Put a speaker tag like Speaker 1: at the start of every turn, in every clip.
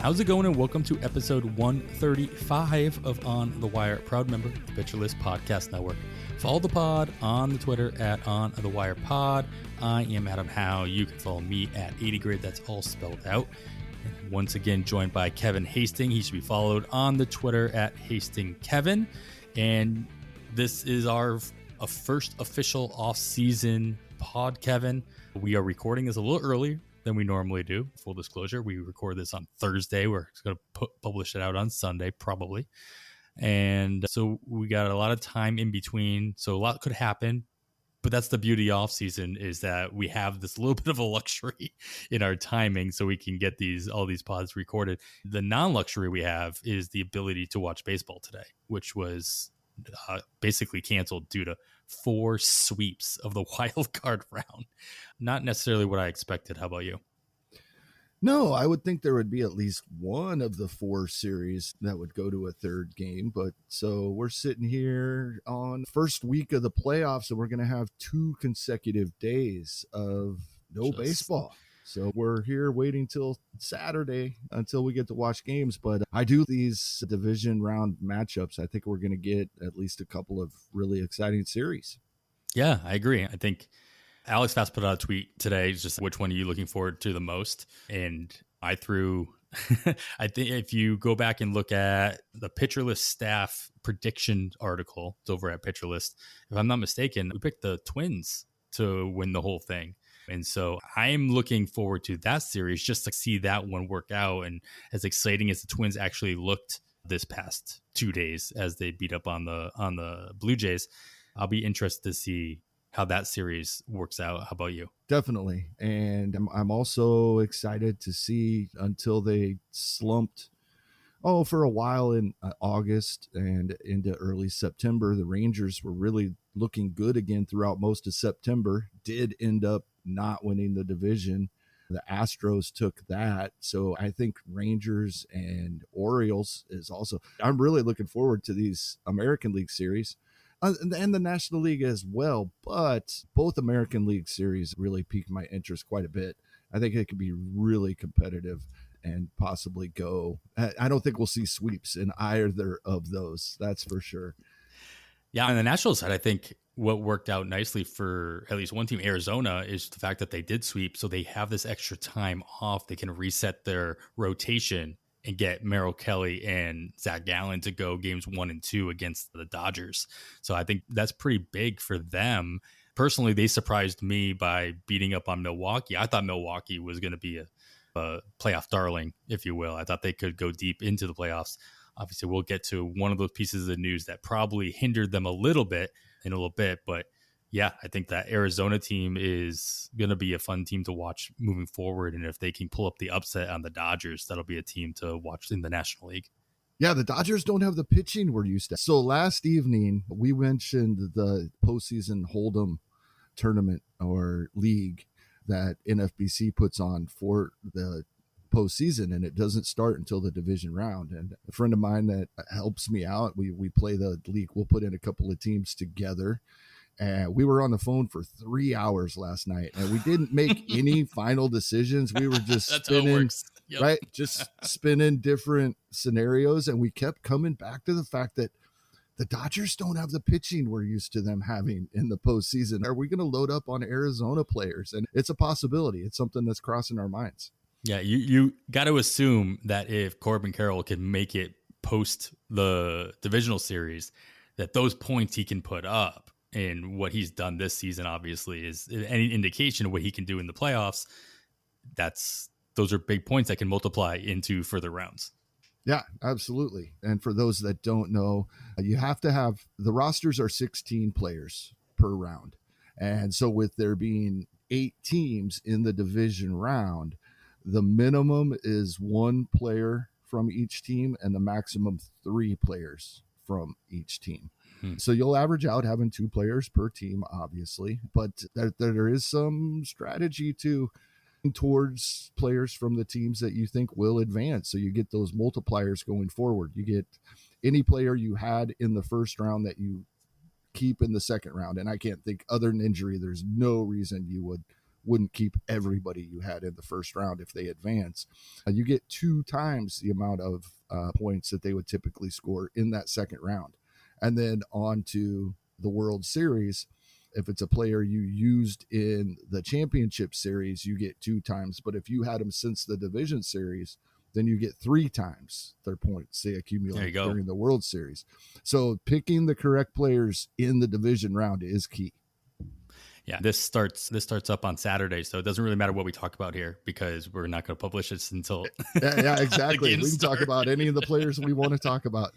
Speaker 1: How's it going? And welcome to episode 135 of On the Wire, proud member of the Pitcher List Podcast Network. Follow the pod on the Twitter at On the Wire Pod. I am Adam Howe. You can follow me at 80Grid. That's all spelled out. And once again, joined by Kevin Hasting. He should be followed on the Twitter at HastingKevin. And this is our first official off-season pod, Kevin. We are recording this a little earlier than we normally do. Full disclosure, we record this on Thursday. We're going to publish it out on Sunday, probably. And so we got a lot of time in between. So a lot could happen. But that's the beauty of off season, is that we have this little bit of a luxury in our timing, so we can get all these pods recorded. The non-luxury we have is the ability to watch baseball today, which was basically canceled due to 4 sweeps of the wild card round. Not necessarily what I expected. How about you?
Speaker 2: No, I would think there would be at least one of the 4 series that would go to a third game. But so we're sitting here on first week of the playoffs, and we're going to have 2 consecutive days of no baseball. So we're here waiting till Saturday until we get to watch games. But I do these division round matchups. I think we're going to get at least a couple of really exciting series.
Speaker 1: Yeah, I agree. I think Alex Fast put out a tweet today, just which one are you looking forward to the most? And I threw, I think if you go back and look at the Pitcher List staff prediction article, it's over at Pitcher List. If I'm not mistaken, we picked the Twins to win the whole thing. And so I'm looking forward to that series just to see that one work out. And as exciting as the Twins actually looked this past 2 days as they beat up on the Blue Jays, I'll be interested to see how that series works out. How about you?
Speaker 2: Definitely. And I'm also excited to see, until they slumped for a while in August and into early September, the Rangers were really looking good again throughout most of September, did end up not winning the division. The Astros took that. So I think Rangers and Orioles is also, I'm really looking forward to these American League series. And the National League as well, but both American League series really piqued my interest quite a bit. I think it could be really competitive and possibly go. I don't think we'll see sweeps in either of those. That's for sure.
Speaker 1: Yeah, on the National side, I think what worked out nicely for at least one team, Arizona, is the fact that they did sweep, so they have this extra time off. They can reset their rotation and get Merrill Kelly and Zach Gallen to go games 1 and 2 against the Dodgers. So I think that's pretty big for them. Personally, they surprised me by beating up on Milwaukee. I thought Milwaukee was going to be a playoff darling, if you will. I thought they could go deep into the playoffs. Obviously, we'll get to one of those pieces of news that probably hindered them a little bit in a little bit, but yeah, I think that Arizona team is going to be a fun team to watch moving forward. And if they can pull up the upset on the Dodgers, that'll be a team to watch in the National League.
Speaker 2: Yeah, the Dodgers don't have the pitching we're used to. So last evening, we mentioned the postseason Hold'em tournament or league that NFBC puts on for the postseason, and it doesn't start until the division round. And a friend of mine that helps me out, we play the league. We'll put in a couple of teams together. And we were on the phone for 3 hours last night, and we didn't make any final decisions. We were just spinning, yep. Right? Just spinning different scenarios. And we kept coming back to the fact that the Dodgers don't have the pitching we're used to them having in the postseason. Are we going to load up on Arizona players? And it's a possibility. It's something that's crossing our minds.
Speaker 1: Yeah, you got to assume that if Corbin Carroll can make it post the divisional series, that those points he can put up and what he's done this season, obviously, is any indication of what he can do in the playoffs. Those are big points that can multiply into further rounds.
Speaker 2: Yeah, absolutely. And for those that don't know, you have to have, the rosters are 16 players per round. And so with there being 8 teams in the division round, the minimum is 1 player from each team and the maximum 3 players from each team. So you'll average out having 2 players per team, obviously, but there is some strategy towards players from the teams that you think will advance. So you get those multipliers going forward. You get any player you had in the first round that you keep in the second round. And I can't think, other than injury, there's no reason you would wouldn't keep everybody you had in the first round if they advance. You get 2 times the amount of points that they would typically score in that second round. And then on to the World Series. If it's a player you used in the championship series, you get 2 times. But if you had them since the division series, then you get 3 times their points they accumulate during the World Series. So picking the correct players in the division round is key.
Speaker 1: Yeah, this starts up on Saturday, so it doesn't really matter what we talk about here because we're not going to publish this until
Speaker 2: yeah, exactly. We can talk about any of the players we want to talk about.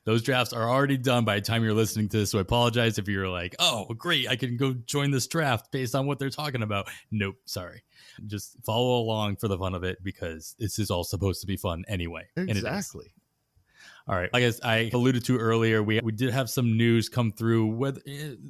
Speaker 1: Those drafts are already done by the time you're listening to this, so I apologize if you're like, oh, great, I can go join this draft based on what they're talking about. Nope, sorry. Just follow along for the fun of it because this is all supposed to be fun anyway.
Speaker 2: Exactly.
Speaker 1: All right. Like I alluded to earlier, we did have some news come through.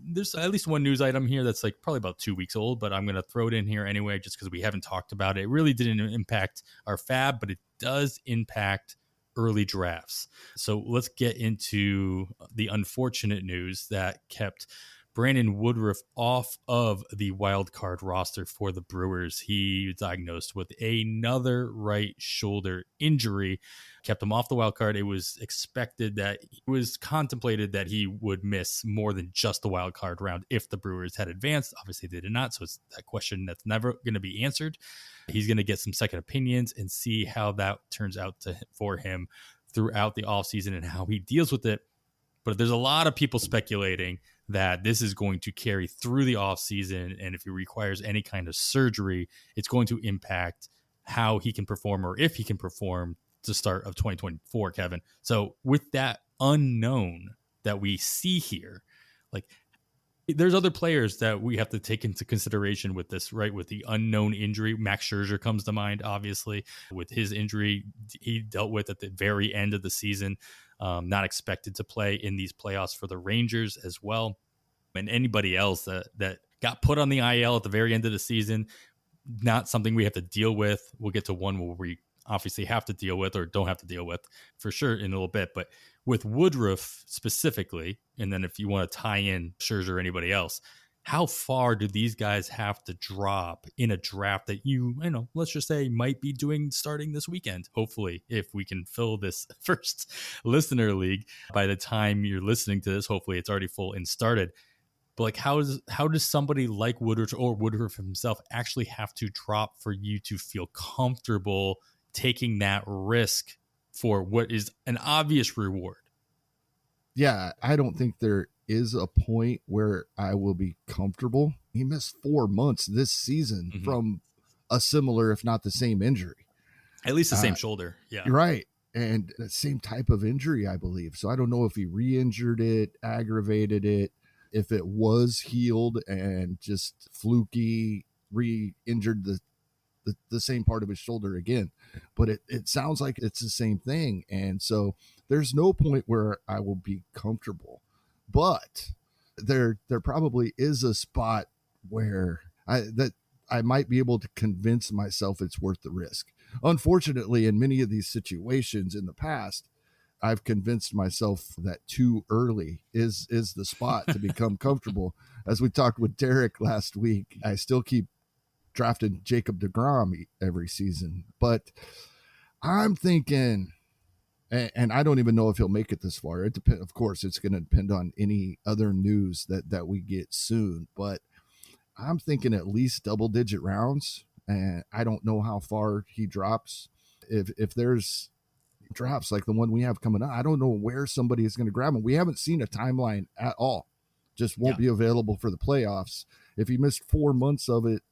Speaker 1: There's at least one news item here that's like probably about 2 weeks old, but I'm going to throw it in here anyway just because we haven't talked about it. It really didn't impact our fab, but it does impact early drafts. So let's get into the unfortunate news that kept Brandon Woodruff off of the wild card roster for the Brewers. He was diagnosed with another right shoulder injury, kept him off the wild card. It was expected that it was contemplated that he would miss more than just the wild card round if the Brewers had advanced. Obviously, they did not. So it's that question that's never going to be answered. He's going to get some second opinions and see how that turns out for him throughout the offseason and how he deals with it. But there's a lot of people speculating that this is going to carry through the offseason, and if he requires any kind of surgery, it's going to impact how he can perform or if he can perform to start of 2024, Kevin. So with that unknown that we see here, like there's other players that we have to take into consideration with this, right? With the unknown injury, Max Scherzer comes to mind, obviously, with his injury he dealt with at the very end of the season. Not expected to play in these playoffs for the Rangers as well. And anybody else that got put on the IL at the very end of the season, not something we have to deal with. We'll get to one where we obviously have to deal with or don't have to deal with for sure in a little bit. But with Woodruff specifically, and then if you want to tie in Scherzer or anybody else, how far do these guys have to drop in a draft that you know, let's just say might be starting this weekend? Hopefully, if we can fill this first listener league by the time you're listening to this, hopefully it's already full and started. But like, how does somebody like Woodruff or Woodruff himself actually have to drop for you to feel comfortable taking that risk for what is an obvious reward?
Speaker 2: Yeah, I don't think there is a point where I will be comfortable. He missed 4 months this season from a similar, if not the same injury.
Speaker 1: At least the same shoulder. Yeah.
Speaker 2: You're right. And the same type of injury, I believe. So I don't know if he re-injured it, aggravated it, if it was healed and just fluky re-injured the same part of his shoulder again. But it sounds like it's the same thing. And so there's no point where I will be comfortable. But there probably is a spot where I might be able to convince myself it's worth the risk. Unfortunately, in many of these situations in the past, I've convinced myself that too early is the spot to become comfortable. As we talked with Derek last week, I still keep drafting Jacob deGrom every season, but I'm thinking, and I don't even know if he'll make it this far. It depends. Of course, it's going to depend on any other news that we get soon, but I'm thinking at least double-digit rounds, and I don't know how far he drops. If there's drafts like the one we have coming up, I don't know where somebody is going to grab him. We haven't seen a timeline at all. Just won't be available for the playoffs. If he missed 4 months of it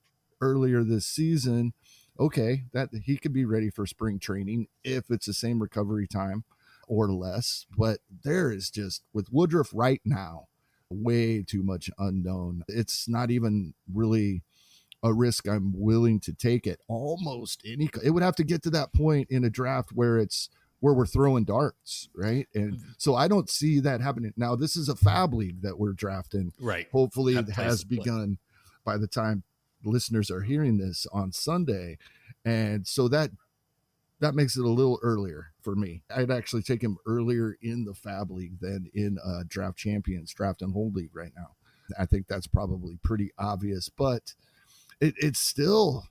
Speaker 2: earlier this season, okay, that he could be ready for spring training if it's the same recovery time or less. But there is just, with Woodruff right now, way too much unknown. It's not even really a risk I'm willing to take at almost any. It would have to get to that point in a draft where we're throwing darts, right? And so I don't see that happening. Now, this is a fab league that we're drafting.
Speaker 1: Right.
Speaker 2: Hopefully it has begun by the time listeners are hearing this on Sunday. And so that makes it a little earlier for me. I'd actually take him earlier in the fab league than in Draft Champions, Draft and Hold League right now. I think that's probably pretty obvious, but it's still,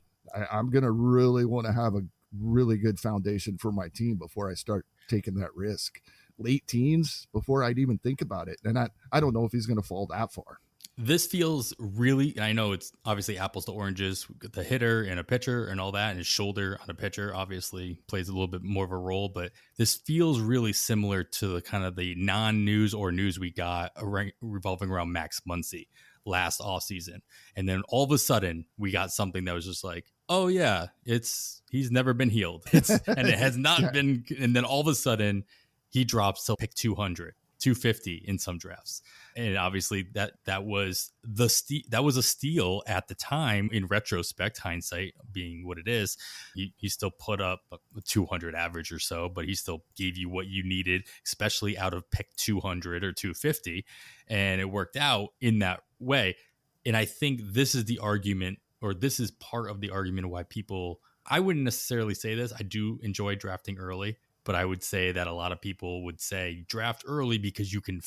Speaker 2: I'm going to really want to have a really good foundation for my team before I start taking that risk. Late teens before I'd even think about it. And I don't know if he's going to fall that far.
Speaker 1: This feels really, I know it's obviously apples to oranges, the hitter and a pitcher and all that, and his shoulder on a pitcher obviously plays a little bit more of a role, but this feels really similar to the kind of the non-news or news we got revolving around Max Muncy last offseason. And then all of a sudden we got something that was just like, oh yeah, he's never been healed. And it has not been. And then all of a sudden he drops to pick 200. 250 in some drafts, and obviously that was a steal at the time. In retrospect, hindsight being what it is, he still put up a 200 average or so, but he still gave you what you needed, especially out of pick 200 or 250, and it worked out in that way. And I think this is the argument, or this is part of the argument why people, I wouldn't necessarily say this, I do enjoy drafting early, but I would say that a lot of people would say draft early because you can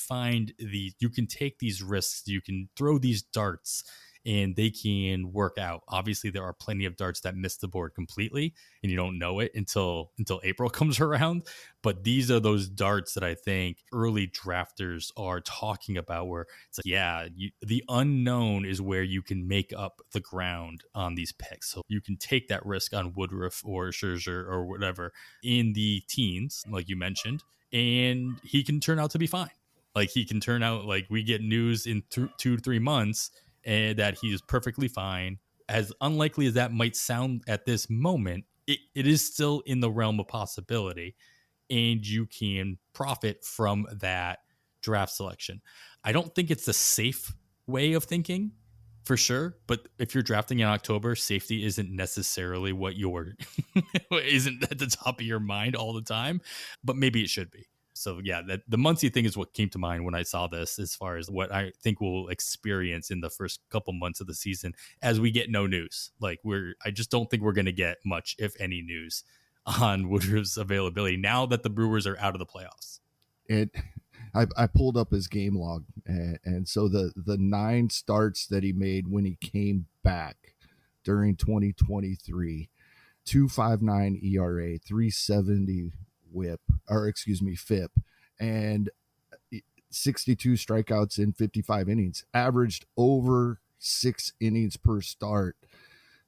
Speaker 1: you can take these risks, you can throw these darts and they can work out. Obviously, there are plenty of darts that miss the board completely and you don't know it until April comes around. But these are those darts that I think early drafters are talking about, where it's like, the unknown is where you can make up the ground on these picks. So you can take that risk on Woodruff or Scherzer or whatever in the teens, like you mentioned, and he can turn out to be fine. Like he can turn out, like we get news in 2 to 3 months and that he is perfectly fine. As unlikely as that might sound at this moment, it is still in the realm of possibility, and you can profit from that draft selection. I don't think it's a safe way of thinking for sure, but if you're drafting in October, safety isn't necessarily what isn't at the top of your mind all the time, but maybe it should be. So yeah, the Muncy thing is what came to mind when I saw this, as far as what I think we'll experience in the first couple months of the season as we get no news. Like I just don't think we're going to get much, if any, news on Woodruff's availability now that the Brewers are out of the playoffs.
Speaker 2: I pulled up his game log, and so the 9 starts that he made when he came back during 2023, 2.59 ERA, 370 FIP, and 62 strikeouts in 55 innings, averaged over 6 innings per start.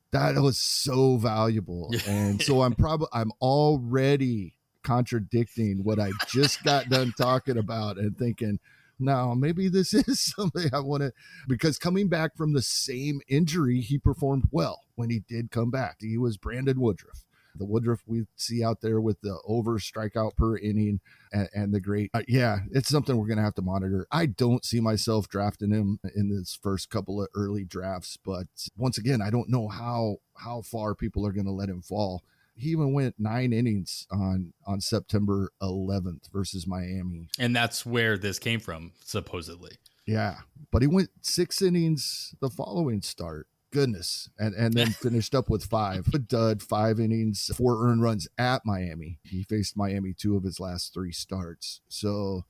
Speaker 2: That was so valuable. And so I'm already contradicting what I just got done talking about and thinking, no, maybe this is something I want to, because coming back from the same injury, he performed well when he did come back. He was Brandon Woodruff. The Woodruff we see out there with the over strikeout per inning and the great. It's something we're going to have to monitor. I don't see myself drafting him in this first couple of early drafts, but once again, I don't know how far people are going to let him fall. He even went 9 innings on September 11th versus Miami.
Speaker 1: And that's where this came from, supposedly.
Speaker 2: Yeah, but he went 6 innings the following start. Goodness. And then finished up with 5. A dud, 5 innings, 4 earned runs at Miami. He faced Miami 2 of his last 3 starts. So,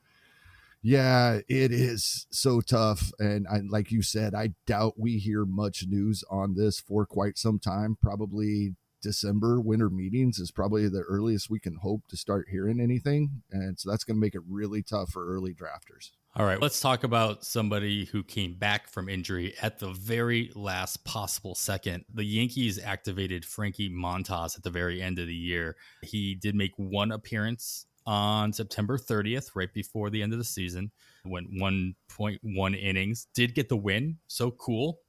Speaker 2: yeah, it is so tough. And like you said, I doubt we hear much news on this for quite some time. Probably December winter meetings is probably the earliest we can hope to start hearing anything. And so that's going to make it really tough for early drafters.
Speaker 1: All right, let's talk about somebody who came back from injury at the very last possible second. The Yankees activated Frankie Montas at the very end of the year. He did make 1 appearance on September 30th, right before the end of the season. Went 1.1 innings, did get the win. So cool.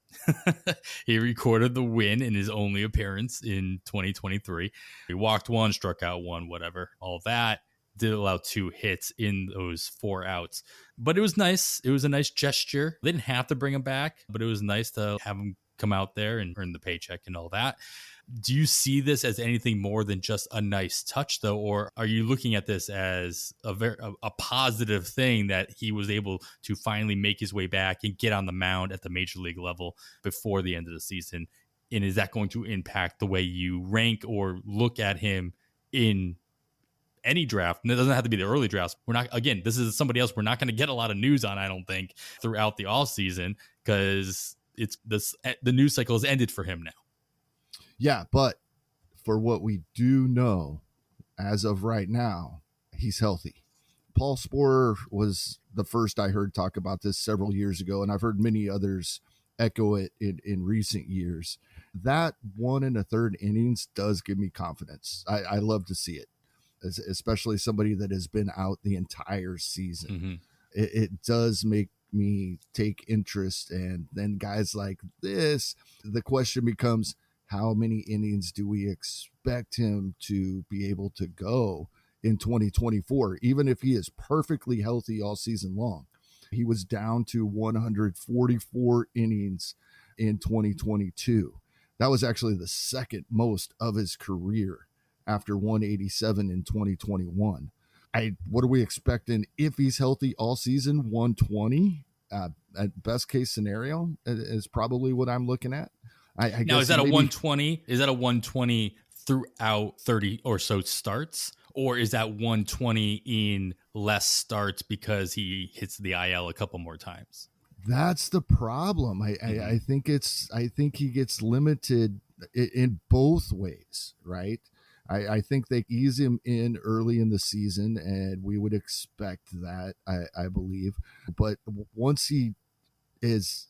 Speaker 1: He recorded the win in his only appearance in 2023. He walked 1, struck out 1, whatever, all that. Did allow 2 hits in those 4 outs, but it was nice. It was a nice gesture. They didn't have to bring him back, but it was nice to have him come out there and earn the paycheck and all that. Do you see this as anything more than just a nice touch, though, or are you looking at this as a positive thing that he was able to finally make his way back and get on the mound at the major league level before the end of the season? And is that going to impact the way you rank or look at him in any draft? And it doesn't have to be the early drafts. This is somebody else we're not going to get a lot of news on, I don't think, throughout the off season. because the news cycle has ended for him now.
Speaker 2: Yeah, but for what we do know, as of right now, he's healthy. Paul Sporer was the first I heard talk about this several years ago, and I've heard many others echo it in recent years. That 1 1/3 innings does give me confidence. I love to see it, especially somebody that has been out the entire season.
Speaker 1: Mm-hmm.
Speaker 2: It does make me take interest. And then guys like this, the question becomes, how many innings do we expect him to be able to go in 2024, even if he is perfectly healthy all season long? He was down to 144 innings in 2022. That was actually the second most of his career after 187 in 2021. What are we expecting if he's healthy all season? 120 at best case scenario is probably what I'm looking at. I
Speaker 1: now,
Speaker 2: guess
Speaker 1: is that a 120? Is that a 120 throughout 30 or so starts? Or is that 120 in less starts because he hits the IL a couple more times?
Speaker 2: That's the problem. I think he gets limited in both ways, right? I think they ease him in early in the season, and we would expect that, I believe. But once he is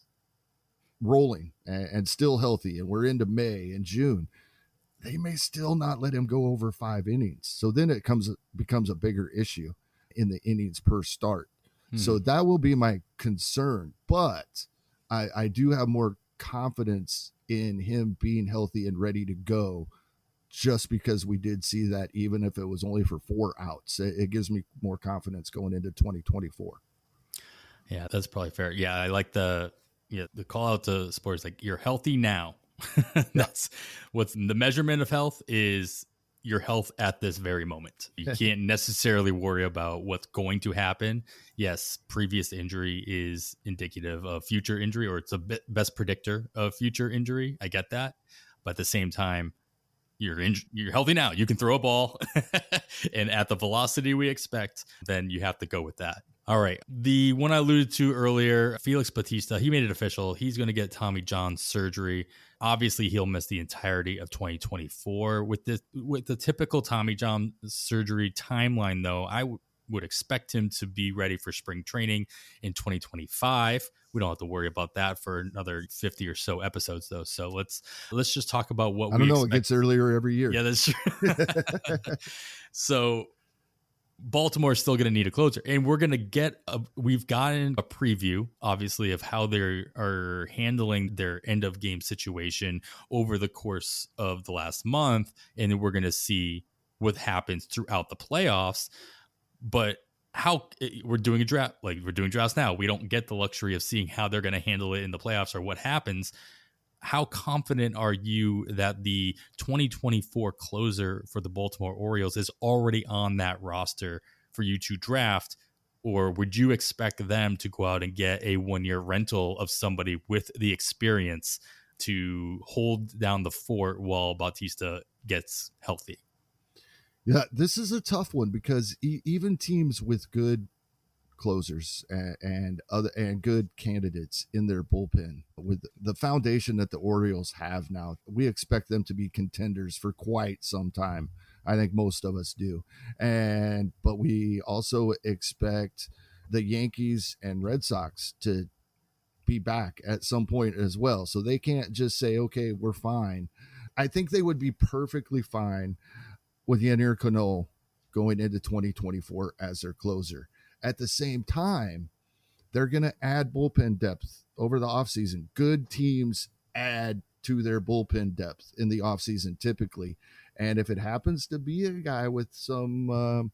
Speaker 2: rolling and still healthy, and we're into May and June, they may still not let him go over 5 innings. So then it becomes a bigger issue in the innings per start. So that will be my concern. But I do have more confidence in him being healthy and ready to go, just because we did see that, even if it was only for 4 outs. It gives me more confidence going into 2024.
Speaker 1: Yeah, that's probably fair. Yeah, I like the call out to sports, like, you're healthy now. That's what's the measurement of health, is your health at this very moment. You can't necessarily worry about what's going to happen. Yes, previous injury is indicative of future injury, or it's a best predictor of future injury. I get that. But at the same time, you're healthy now. You can throw a ball and at the velocity we expect, then you have to go with that. All right. The one I alluded to earlier, Felix Bautista, he made it official. He's going to get Tommy John surgery. Obviously, he'll miss the entirety of 2024. With the typical Tommy John surgery timeline, though, I would expect him to be ready for spring training in 2025. We don't have to worry about that for another 50 or so episodes, though. So let's just talk about what we expect.
Speaker 2: I don't know. It gets earlier every year.
Speaker 1: Yeah, that's true. So Baltimore is still going to need a closer, and we're going to we've gotten a preview, obviously, of how they are handling their end of game situation over the course of the last month. And then we're going to see what happens throughout the playoffs. But how we're doing a draft, like we're doing drafts now, we don't get the luxury of seeing how they're going to handle it in the playoffs or what happens. How confident are you that the 2024 closer for the Baltimore Orioles is already on that roster for you to draft? Or would you expect them to go out and get a 1-year rental of somebody with the experience to hold down the fort while Bautista gets healthy?
Speaker 2: Yeah, this is a tough one, because even teams with good closers and good candidates in their bullpen, with the foundation that the Orioles have now, we expect them to be contenders for quite some time. I think most of us do. But we also expect the Yankees and Red Sox to be back at some point as well. So they can't just say, okay, we're fine. I think they would be perfectly fine with Yennier Cano going into 2024 as their closer. At the same time, they're going to add bullpen depth over the offseason. Good teams add to their bullpen depth in the offseason typically. And if it happens to be a guy with some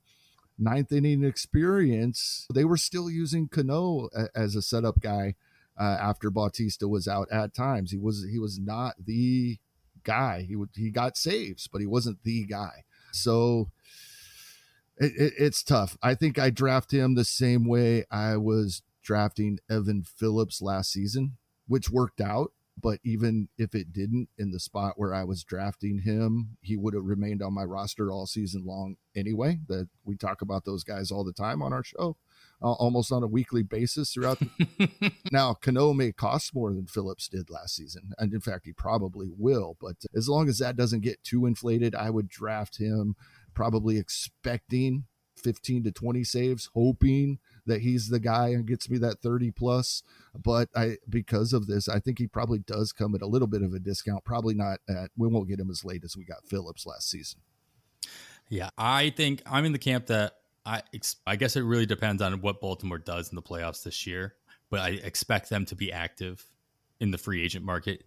Speaker 2: ninth inning experience, they were still using Cano as a setup guy after Bautista was out at times. He was not the guy. He got saves, but he wasn't the guy. So it's tough. I think I draft him the same way I was drafting Evan Phillips last season, which worked out. But even if it didn't, in the spot where I was drafting him, he would have remained on my roster all season long anyway. That we talk about those guys all the time on our show, almost on a weekly basis throughout the Now, Cano may cost more than Phillips did last season. And in fact, he probably will. But as long as that doesn't get too inflated, I would draft him probably expecting 15 to 20 saves, hoping that he's the guy and gets me that 30 plus. But because of this, I think he probably does come at a little bit of a discount. Probably not we won't get him as late as we got Phillips last season.
Speaker 1: Yeah, I think I'm in the camp that I guess it really depends on what Baltimore does in the playoffs this year, but I expect them to be active in the free agent market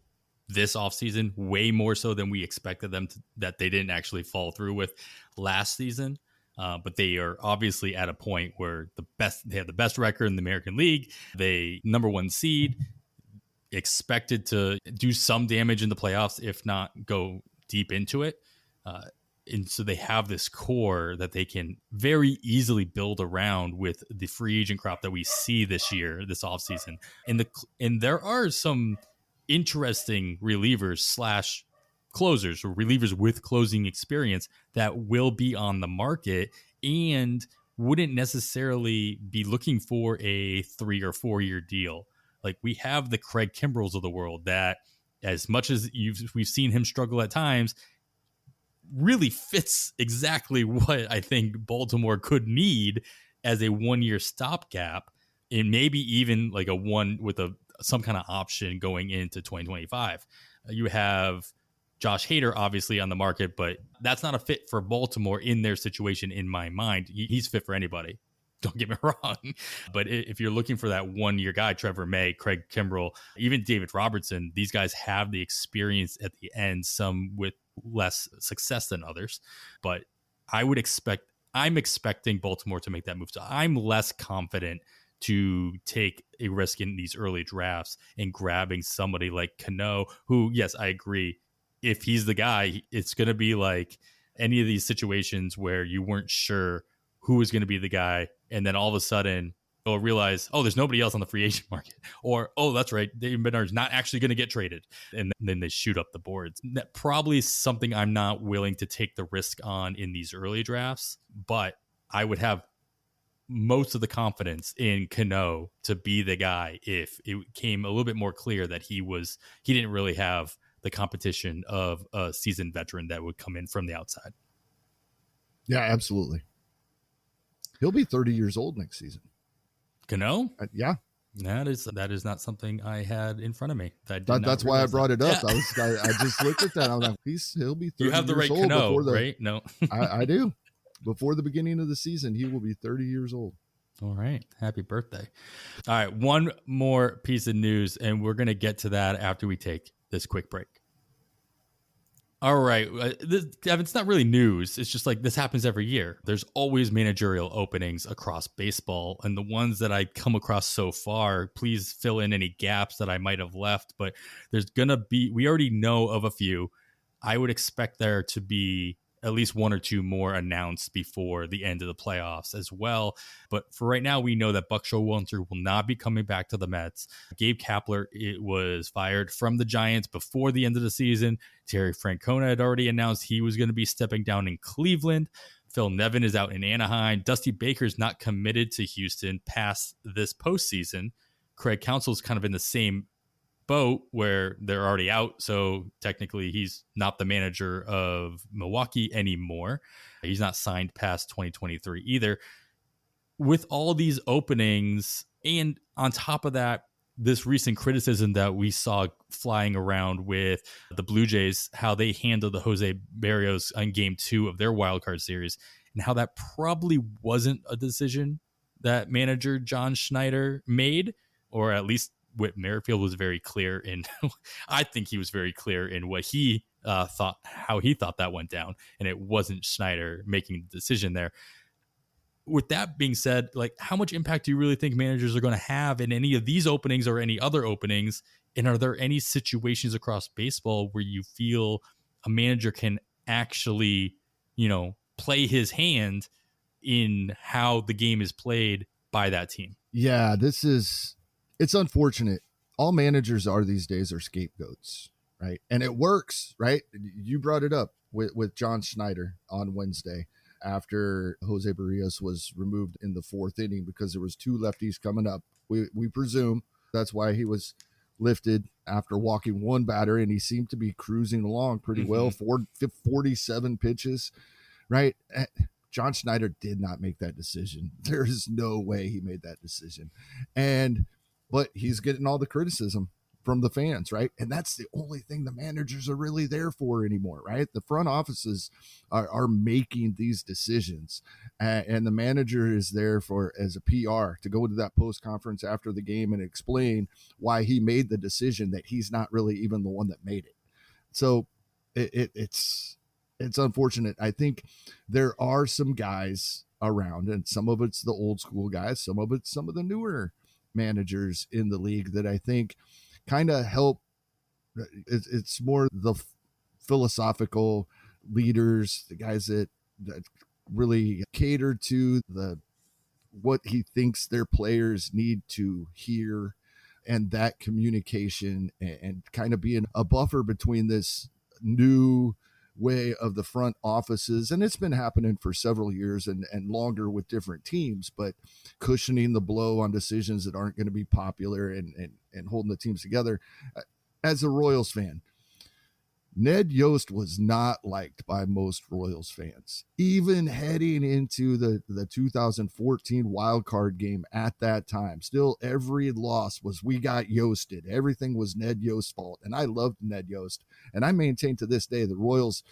Speaker 1: this offseason, way more so than we expected them to, that they didn't actually fall through with last season. But they are obviously at a point where they have the best record in the American League. They number one seed, expected to do some damage in the playoffs, if not go deep into it. And so they have this core that they can very easily build around with the free agent crop that we see this year, this offseason. And there are some interesting relievers slash closers or relievers with closing experience that will be on the market and wouldn't necessarily be looking for a 3 or 4 year deal. Like we have the Craig Kimbrells of the world that, as much as we've seen him struggle at times, really fits exactly what I think Baltimore could need as a 1 year stopgap, and maybe even like a one with some kind of option going into 2025. You have Josh Hader obviously on the market, but that's not a fit for Baltimore in their situation in my mind. He's fit for anybody. Don't get me wrong. But if you're looking for that 1 year guy, Trevor May, Craig Kimbrell, even David Robertson, these guys have the experience at the end, some with less success than others. But I'm expecting Baltimore to make that move. So I'm less confident to take a risk in these early drafts and grabbing somebody like Cano, who, yes, I agree. If he's the guy, it's going to be like any of these situations where you weren't sure who was going to be the guy. And then all of a sudden, they'll realize, oh, there's nobody else on the free agent market. Or, oh, that's right, David Bednar's not actually going to get traded. And then they shoot up the boards. That probably is something I'm not willing to take the risk on in these early drafts. But I would have most of the confidence in Cano to be the guy if it came a little bit more clear that he didn't really have the competition of a seasoned veteran that would come in from the outside.
Speaker 2: Yeah, absolutely. He'll be 30 years old next season.
Speaker 1: Cano?
Speaker 2: Yeah.
Speaker 1: That is not something I had in front of me.
Speaker 2: That's why I brought it up. Yeah. I just looked at that. I'm like, he'll be 30 years old.
Speaker 1: You have the right Cano, right? No.
Speaker 2: I do. Before the beginning of the season, he will be 30 years old.
Speaker 1: All right. Happy birthday. All right. One more piece of news, and we're going to get to that after we take this quick break. All right. It's not really news. It's just like this happens every year. There's always managerial openings across baseball. And the ones that I come across so far, please fill in any gaps that I might have left. But there's going to be, we already know of a few. I would expect there to be at least one or two more announced before the end of the playoffs as well. But for right now, we know that Buck Showalter will not be coming back to the Mets. Gabe Kapler was fired from the Giants before the end of the season. Terry Francona had already announced he was going to be stepping down in Cleveland. Phil Nevin is out in Anaheim. Dusty Baker's not committed to Houston past this postseason. Craig Counsell's kind of in the same boat where they're already out, so technically he's not the manager of Milwaukee anymore. He's not signed past 2023 either. With all these openings, and on top of that, this recent criticism that we saw flying around with the Blue Jays, how they handled the Jose Barrios on game 2 of their wildcard series, and how that probably wasn't a decision that manager John Schneider made, or at least Whit Merrifield was very clear in, I think he was very clear in what he thought, how he thought that went down. And it wasn't Schneider making the decision there. With that being said, like, how much impact do you really think managers are going to have in any of these openings or any other openings? And are there any situations across baseball where you feel a manager can actually, play his hand in how the game is played by that team?
Speaker 2: Yeah, it's unfortunate all managers are these days are scapegoats, right? And it works, right? You brought it up with John Schneider on Wednesday after Jose Barrios was removed in the fourth inning because there was two lefties coming up. We presume that's why he was lifted after walking one batter, and he seemed to be cruising along pretty well. 47 pitches, right? John Schneider did not make that decision. There is no way he made that decision. But he's getting all the criticism from the fans, right? And that's the only thing the managers are really there for anymore, right? The front offices are making these decisions, and the manager is there for as a PR to go to that post conference after the game and explain why he made the decision that he's not really even the one that made it. So it's unfortunate. I think there are some guys around, and some of it's the old school guys, some of it's some of the newer managers in the league that I think kind of help. It's more the philosophical leaders, the guys that really cater to what he thinks their players need to hear, and that communication, and kind of being a buffer between this new way of the front offices, and it's been happening for several years and longer with different teams, but cushioning the blow on decisions that aren't going to be popular, and holding the teams together. As a Royals fan, Ned Yost was not liked by most Royals fans, even heading into the 2014 wild card game at that time. Still, every loss was, we got Yosted. Everything was Ned Yost's fault. And I loved Ned Yost. And I maintain to this day the Royals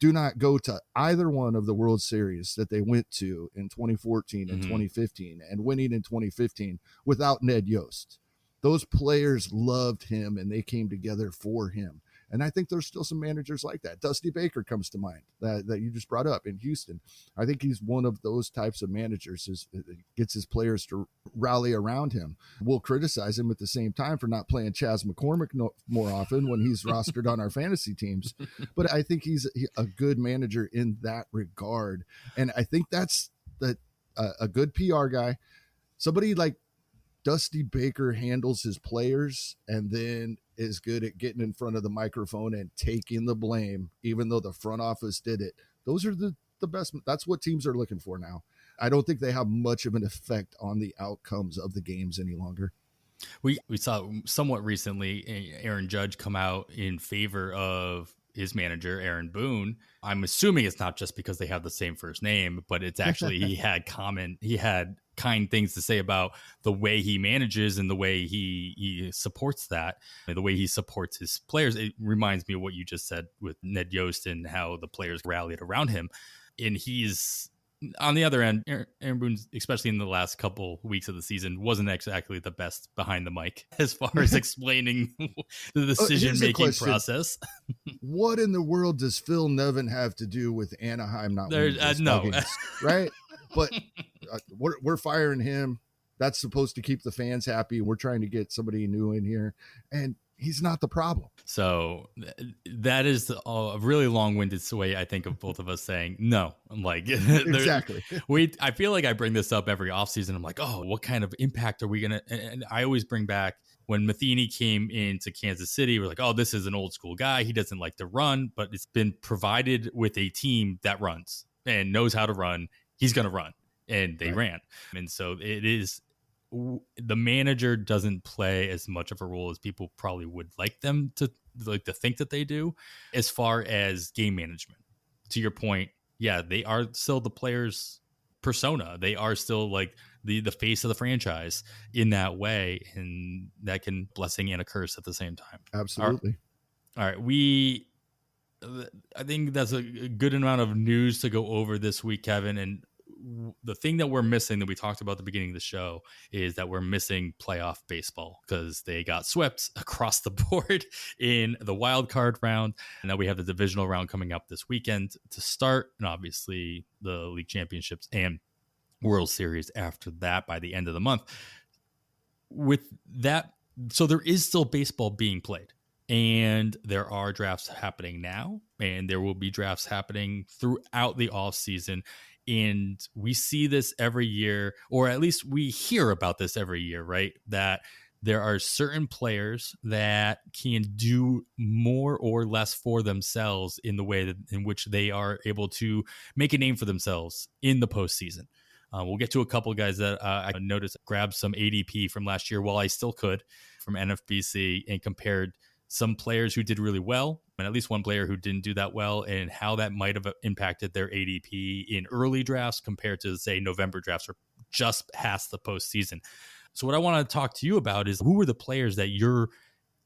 Speaker 2: do not go to either one of the World Series that they went to in 2014 and 2015 and winning in 2015 without Ned Yost. Those players loved him, and they came together for him. And I think there's still some managers like that. Dusty Baker comes to mind that you just brought up in Houston. I think he's one of those types of managers, gets his players to rally around him. We'll criticize him at the same time for not playing Chas McCormick more often when he's rostered on our fantasy teams. But I think he's a good manager in that regard. And I think that's a good PR guy. Somebody like Dusty Baker handles his players and then is good at getting in front of the microphone and taking the blame, even though the front office did it. Those are the best. That's what teams are looking for now. I don't think they have much of an effect on the outcomes of the games any longer.
Speaker 1: We saw somewhat recently Aaron Judge come out in favor of his manager, Aaron Boone. I'm assuming it's not just because they have the same first name, but it's actually he had kind things to say about the way he manages and the way he supports that, the way he supports his players. It reminds me of what you just said with Ned Yost and how the players rallied around him. And he's on the other end, Aaron Boone, especially in the last couple weeks of the season, wasn't exactly the best behind the mic as far as explaining the decision-making process.
Speaker 2: What in the world does Phil Nevin have to do with Anaheim not winning
Speaker 1: no
Speaker 2: games, right? But we're firing him. That's supposed to keep the fans happy. We're trying to get somebody new in here, and he's not the problem.
Speaker 1: So that is a really long-winded way, I think, of both of us saying no. I'm like,
Speaker 2: exactly.
Speaker 1: I feel like I bring this up every offseason. I'm like, oh, what kind of impact are we going to, and I always bring back when Matheny came into Kansas City, we're like, oh, this is an old school guy. He doesn't like to run, but it's been provided with a team that runs and knows how to run. He's going to run, and they ran. And so it is, the manager doesn't play as much of a role as people probably would like them to think that they do as far as game management. To your point, yeah, they are still the players' persona. They are still like the face of the franchise in that way, and that can blessing and a curse at the same time.
Speaker 2: Absolutely.
Speaker 1: All right. I think that's a good amount of news to go over this week, Kevin. And the thing that we're missing that we talked about at the beginning of the show is that we're missing playoff baseball because they got swept across the board in the wild card round. And now we have the divisional round coming up this weekend to start, and obviously the league championships and World Series after that by the end of the month. With that, so there is still baseball being played. And there are drafts happening now, and there will be drafts happening throughout the off season. And we see this every year, or at least we hear about this every year, right? That there are certain players that can do more or less for themselves in the way that, in which they are able to make a name for themselves in the postseason. We'll get to a couple of guys that I noticed grabbed some ADP from last year while I still could from NFBC and compared some players who did really well and at least one player who didn't do that well and how that might have impacted their ADP in early drafts compared to, say, November drafts or just past the postseason. So what I want to talk to you about is who are the players that you're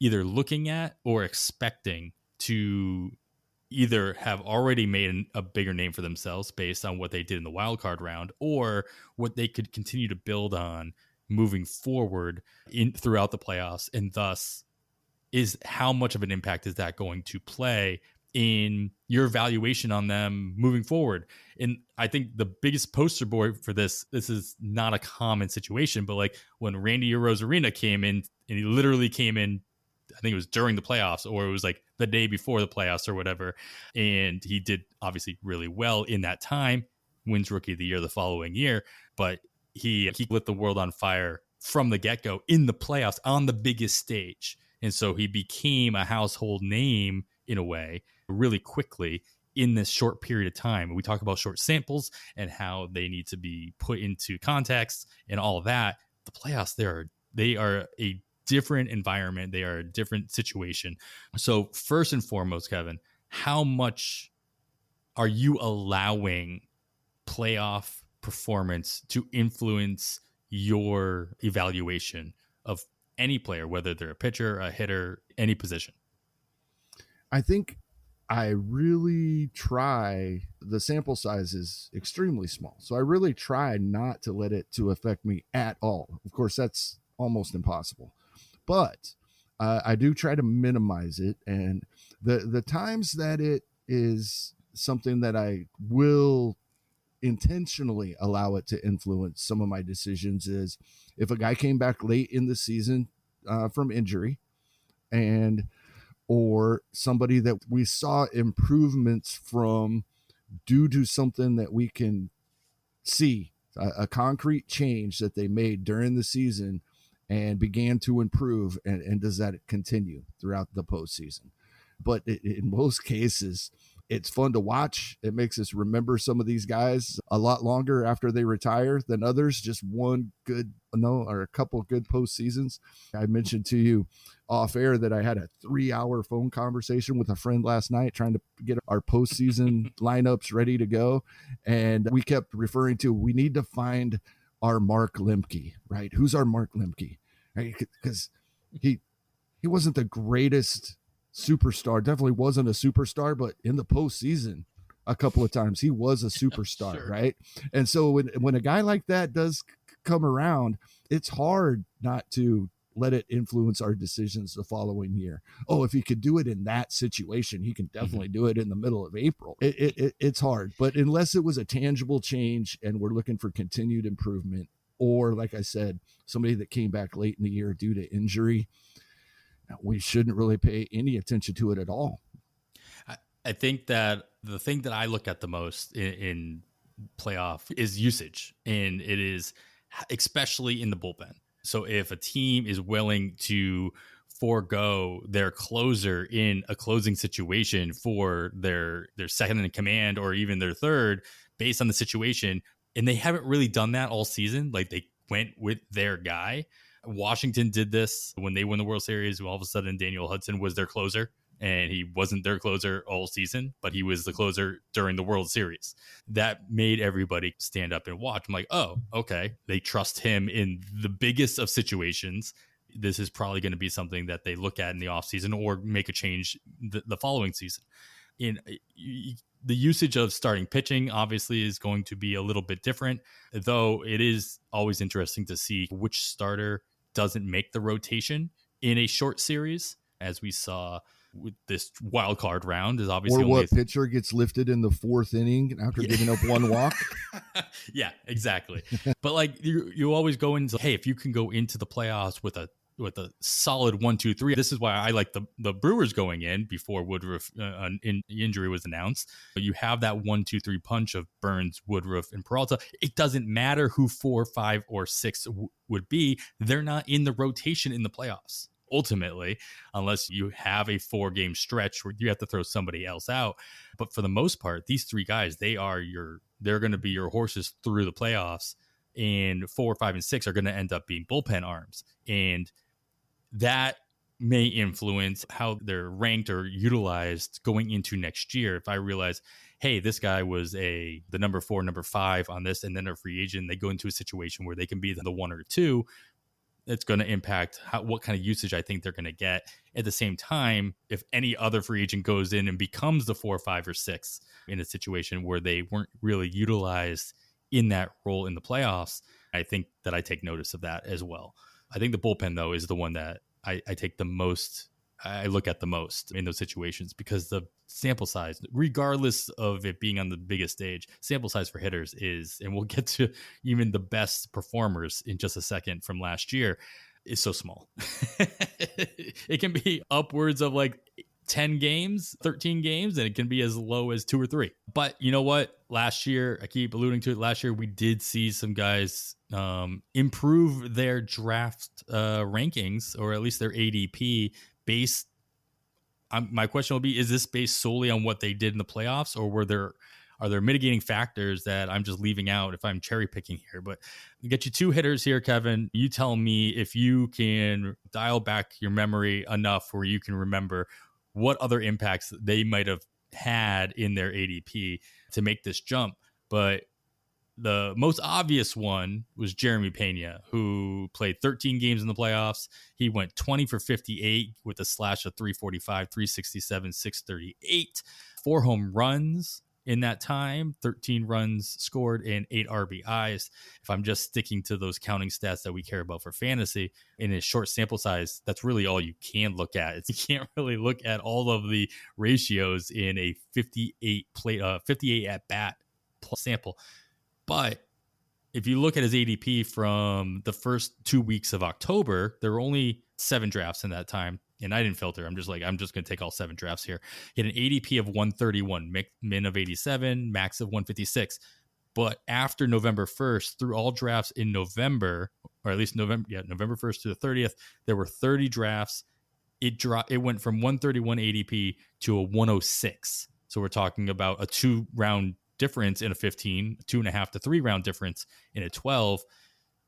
Speaker 1: either looking at or expecting to either have already made a bigger name for themselves based on what they did in the wild card round or what they could continue to build on moving forward throughout the playoffs, and thus is how much of an impact is that going to play in your evaluation on them moving forward. And I think the biggest poster boy for this is not a common situation, but like when Randy Arozarena came in, and he literally came in, I think it was during the playoffs or it was like the day before the playoffs or whatever. And he did obviously really well in that time, wins Rookie of the Year the following year, but he lit the world on fire from the get-go in the playoffs on the biggest stage. And so he became a household name in a way really quickly in this short period of time. We talk about short samples and how they need to be put into context and all of that. The playoffs, they are a different environment. They are a different situation. So first and foremost, Kevin, how much are you allowing playoff performance to influence your evaluation of any player, whether they're a pitcher, a hitter, any position?
Speaker 2: I think I really try, the sample size is extremely small. So I really try not to let it to affect me at all. Of course, that's almost impossible, but I do try to minimize it. And the times that it is something that I will intentionally allow it to influence some of my decisions is if a guy came back late in the season from injury, and or somebody that we saw improvements from due to something that we can see, a concrete change that they made during the season and began to improve, and does that continue throughout the postseason? But in most cases, it's fun to watch. It makes us remember some of these guys a lot longer after they retire than others. Just one good, or a couple of good postseasons. I mentioned to you off air that I had a 3-hour phone conversation with a friend last night trying to get our postseason lineups ready to go. And we kept referring to, we need to find our Mark Lemke, right? Who's our Mark Lemke? Right? Because he wasn't the greatest superstar, definitely wasn't a superstar, but in the postseason a couple of times he was a superstar. Sure. Right? And so when a guy like that does come around, it's hard not to let it influence our decisions the following year. Oh, if he could do it in that situation, he can definitely do it in the middle of April. It's hard, but unless it was a tangible change and we're looking for continued improvement, or like I said, somebody that came back late in the year due to injury, we shouldn't really pay any attention to it at all.
Speaker 1: I think that the thing that I look at the most in playoff is usage, and it is especially in the bullpen. So if a team is willing to forego their closer in a closing situation for their second in command or even their third based on the situation, and they haven't really done that all season, like they went with their guy. Washington did this when they won the World Series. All of a sudden, Daniel Hudson was their closer, and he wasn't their closer all season, but he was the closer during the World Series. That made everybody stand up and watch. I'm like, oh, okay. They trust him in the biggest of situations. This is probably going to be something that they look at in the offseason or make a change the following season. The usage of starting pitching obviously is going to be a little bit different, though it is always interesting to see which starter doesn't make the rotation in a short series, as we saw with this wild card round. Is obviously
Speaker 2: or what pitcher gets lifted in the 4th inning after giving up one walk.
Speaker 1: Yeah, exactly. But like you always go into, hey, if you can go into the playoffs with a with a solid 1-2-3. This is why I like the Brewers going in before Woodruff injury was announced. You have that 1-2-3 punch of Burns, Woodruff, and Peralta. It doesn't matter who 4, 5, or 6 would be. They're not in the rotation in the playoffs ultimately, unless you have a 4-game stretch where you have to throw somebody else out. But for the most part, these 3 guys, they're going to be your horses through the playoffs. And 4, 5, and 6 are going to end up being bullpen arms. And that may influence how they're ranked or utilized going into next year. If I realize, hey, this guy was the number 4, number 5 on this, and then a free agent, they go into a situation where they can be the 1 or 2, it's going to impact what kind of usage I think they're going to get. At the same time, if any other free agent goes in and becomes the 4, 5, or 6 in a situation where they weren't really utilized in that role in the playoffs, I think that I take notice of that as well. I think the bullpen, though, is the one that I take the most, I look at the most in those situations, because the sample size, regardless of it being on the biggest stage, sample size for hitters is, and we'll get to even the best performers in just a second from last year, is so small. It can be upwards of like 10 games, 13 games, and it can be as low as 2 or 3. But you know what? Last year, I keep alluding to it, last year we did see some guys improve their draft rankings, or at least their ADP based. My question will be, is this based solely on what they did in the playoffs, or are there mitigating factors that I'm just leaving out if I'm cherry picking here? But I'll get you 2 hitters here, Kevin. You tell me if you can dial back your memory enough where you can remember what other impacts they might have had in their ADP to make this jump. But the most obvious one was Jeremy Pena, who played 13 games in the playoffs. He went 20 for 58 with a slash of 345, 367, 638, 4 home runs in that time, 13 runs scored, and 8 RBIs. If I'm just sticking to those counting stats that we care about for fantasy in a short sample size, that's really all you can look at. You can't really look at all of the ratios in a 58 at bat sample. But if you look at his ADP from the first 2 weeks of October, there were only 7 drafts in that time. And I didn't filter. I'm just going to take all 7 drafts here. He had an ADP of 131, min of 87, max of 156. But after November 1st, through all drafts in November, or at least November 1st to the 30th, there were 30 drafts. It went from 131 ADP to a 106. So we're talking about a 2-round difference in a 15, 2.5 to 3 round difference in a 12.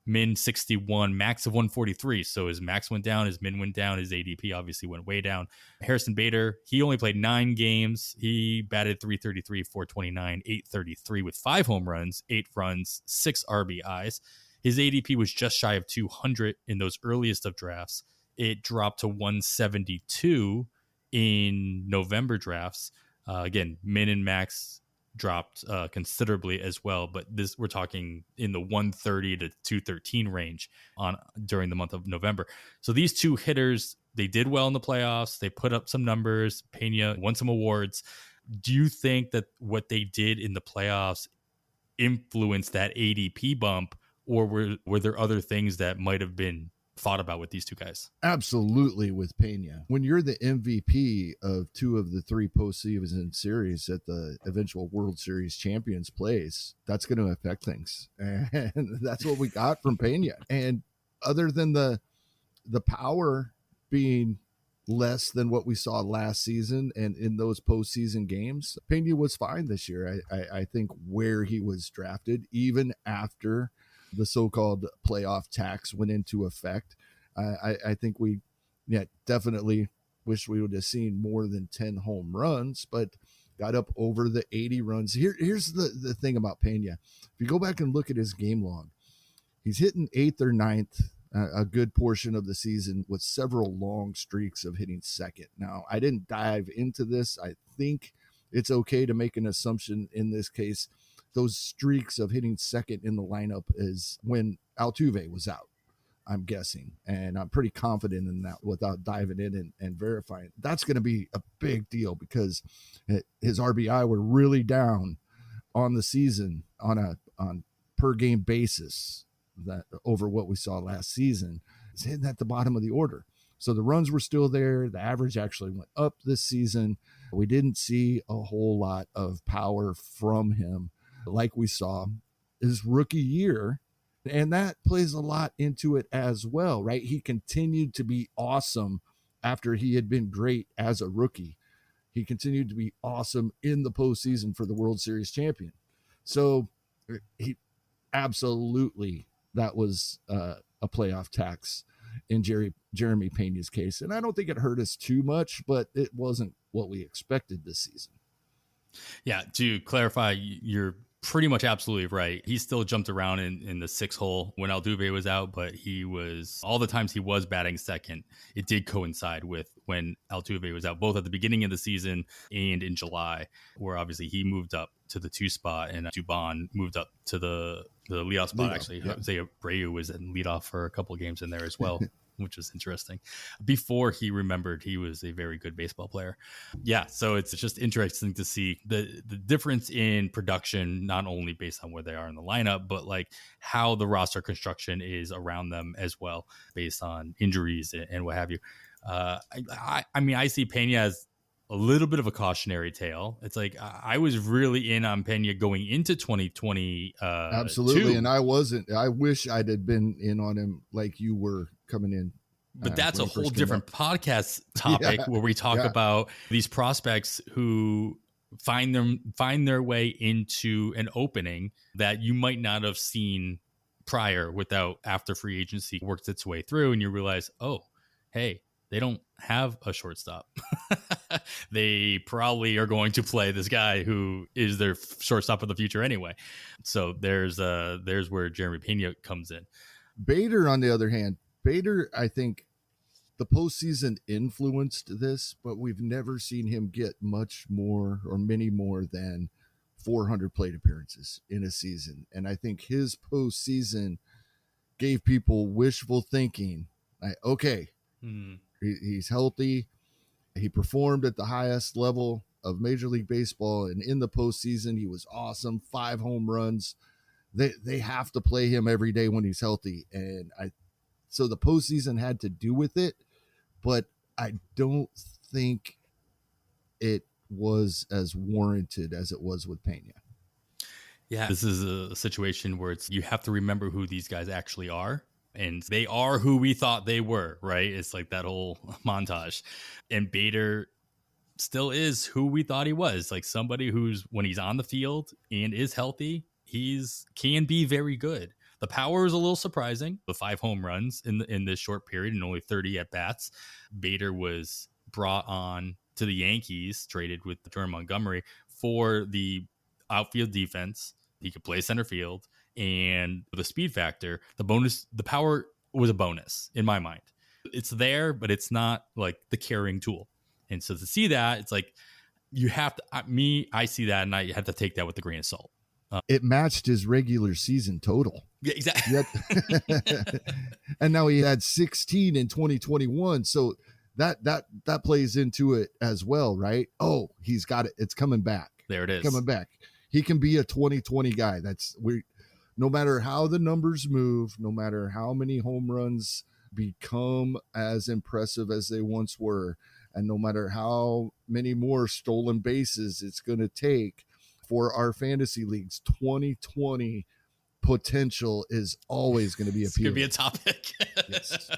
Speaker 1: Min 61, max of 143. So his max went down, his min went down, his ADP obviously went way down. Harrison Bader, he only played 9 games. He batted 333, 429, 833 with 5 home runs, 8 runs, 6 RBIs. His ADP was just shy of 200 in those earliest of drafts. It dropped to 172 in November drafts. Again, min and max dropped considerably as well, but we're talking in the 130 to 213 range during the month of November. So these 2 hitters, they did well in the playoffs. They put up some numbers. Pena won some awards. Do you think that what they did in the playoffs influenced that ADP bump, or were there other things that might have been thought about with these 2 guys?
Speaker 2: Absolutely, with Pena. When you're the MVP of 2 of the 3 postseason series at the eventual World Series champions place, that's going to affect things. And that's what we got from Pena. And other than the power being less than what we saw last season and in those postseason games, Pena was fine this year. I think where he was drafted, even after the so-called playoff tax went into effect, I think we definitely wish we would have seen more than 10 home runs, but got up over the 80 runs. Here's the thing about Pena. If you go back and look at his game log, he's hitting 8th or 9th a good portion of the season with several long streaks of hitting second. Now, I didn't dive into this. I think it's okay to make an assumption in this case. Those streaks of hitting second in the lineup is when Altuve was out, I'm guessing. And I'm pretty confident in that without diving in and verifying. That's going to be a big deal because his RBI were really down on the season on per game basis that over what we saw last season. it's hitting at the bottom of the order. So the runs were still there. The average actually went up this season. We didn't see a whole lot of power from him like we saw his rookie year. And that plays a lot into it as well, right? He continued to be awesome after he had been great as a rookie. He continued to be awesome in the postseason for the World Series champion. So he absolutely, that was a playoff tax in Jeremy Pena's case. And I don't think it hurt us too much, but it wasn't what we expected this season.
Speaker 1: Yeah, to clarify, you're pretty much absolutely right. He still jumped around in the 6 hole when Altuve was out, but he was, all the times he was batting second, it did coincide with when Altuve was out, both at the beginning of the season and in July, where obviously he moved up to the 2 spot and Dubon moved up to the leadoff spot. Actually, yeah. Jose Abreu was in leadoff for a couple of games in there as well. Which was interesting. Before he remembered he was a very good baseball player. Yeah, so it's just interesting to see the difference in production, not only based on where they are in the lineup, but like how the roster construction is around them as well, based on injuries and what have you. I mean, I see Pena as a little bit of a cautionary tale. It's like I was really in on Pena going into 2020.
Speaker 2: Absolutely, and I wasn't. I wish I'd have been in on him like you were coming in.
Speaker 1: But that's a whole different podcast topic where we talk about these prospects who find their way into an opening that you might not have seen prior without after free agency works its way through, and you realize, oh, hey, they don't have a shortstop. They probably are going to play this guy who is their shortstop of the future anyway. So there's where Jeremy Pena comes in.
Speaker 2: Bader, on the other hand, I think the postseason influenced this, but we've never seen him get much more or many more than 400 plate appearances in a season. And I think his postseason gave people wishful thinking. Like, okay, he's healthy. He performed at the highest level of Major League Baseball. And in the postseason, he was awesome. 5 home runs. They have to play him every day when he's healthy. And so the postseason had to do with it, but I don't think it was as warranted as it was with Pena.
Speaker 1: Yeah, this is a situation where you have to remember who these guys actually are. And they are who we thought they were, right? It's like that whole montage. And Bader still is who we thought he was, like somebody who's, when he's on the field and is healthy, can be very good. The power is a little surprising. The 5 home runs in this short period and only 30 at bats. Bader was brought on to the Yankees, traded with Jordan Montgomery for the outfield defense. He could play center field, and the speed factor, the power was a bonus in my mind. It's there, but it's not like the carrying tool. And so to see that, it's like you have to. I see that, and I have to take that with a grain of salt.
Speaker 2: It matched his regular season total.
Speaker 1: Yeah, exactly.
Speaker 2: And now he had 16 in 2021. So that plays into it as well, right? Oh, he's got it. It's coming back.
Speaker 1: There it is.
Speaker 2: Coming back. He can be a 2020 guy. No matter how the numbers move, no matter how many home runs become as impressive as they once were, and no matter how many more stolen bases it's going to take for our fantasy leagues, 2020 potential is always going to be appealing.
Speaker 1: It's going to be a topic.
Speaker 2: Yes.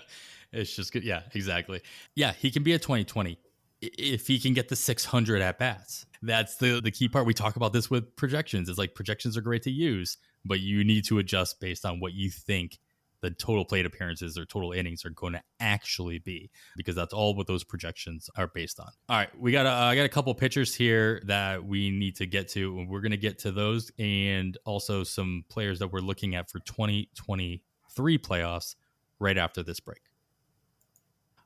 Speaker 1: It's just good. Yeah, exactly. Yeah, he can be a 2020 if he can get the 600 at bats. That's the key part. We talk about this with projections. It's like projections are great to use, but you need to adjust based on what you think the total plate appearances or total innings are going to actually be, because that's all what those projections are based on. All right, I got a couple pitchers here that we need to get to, and we're going to get to those, and also some players that we're looking at for 2023 playoffs right after this break.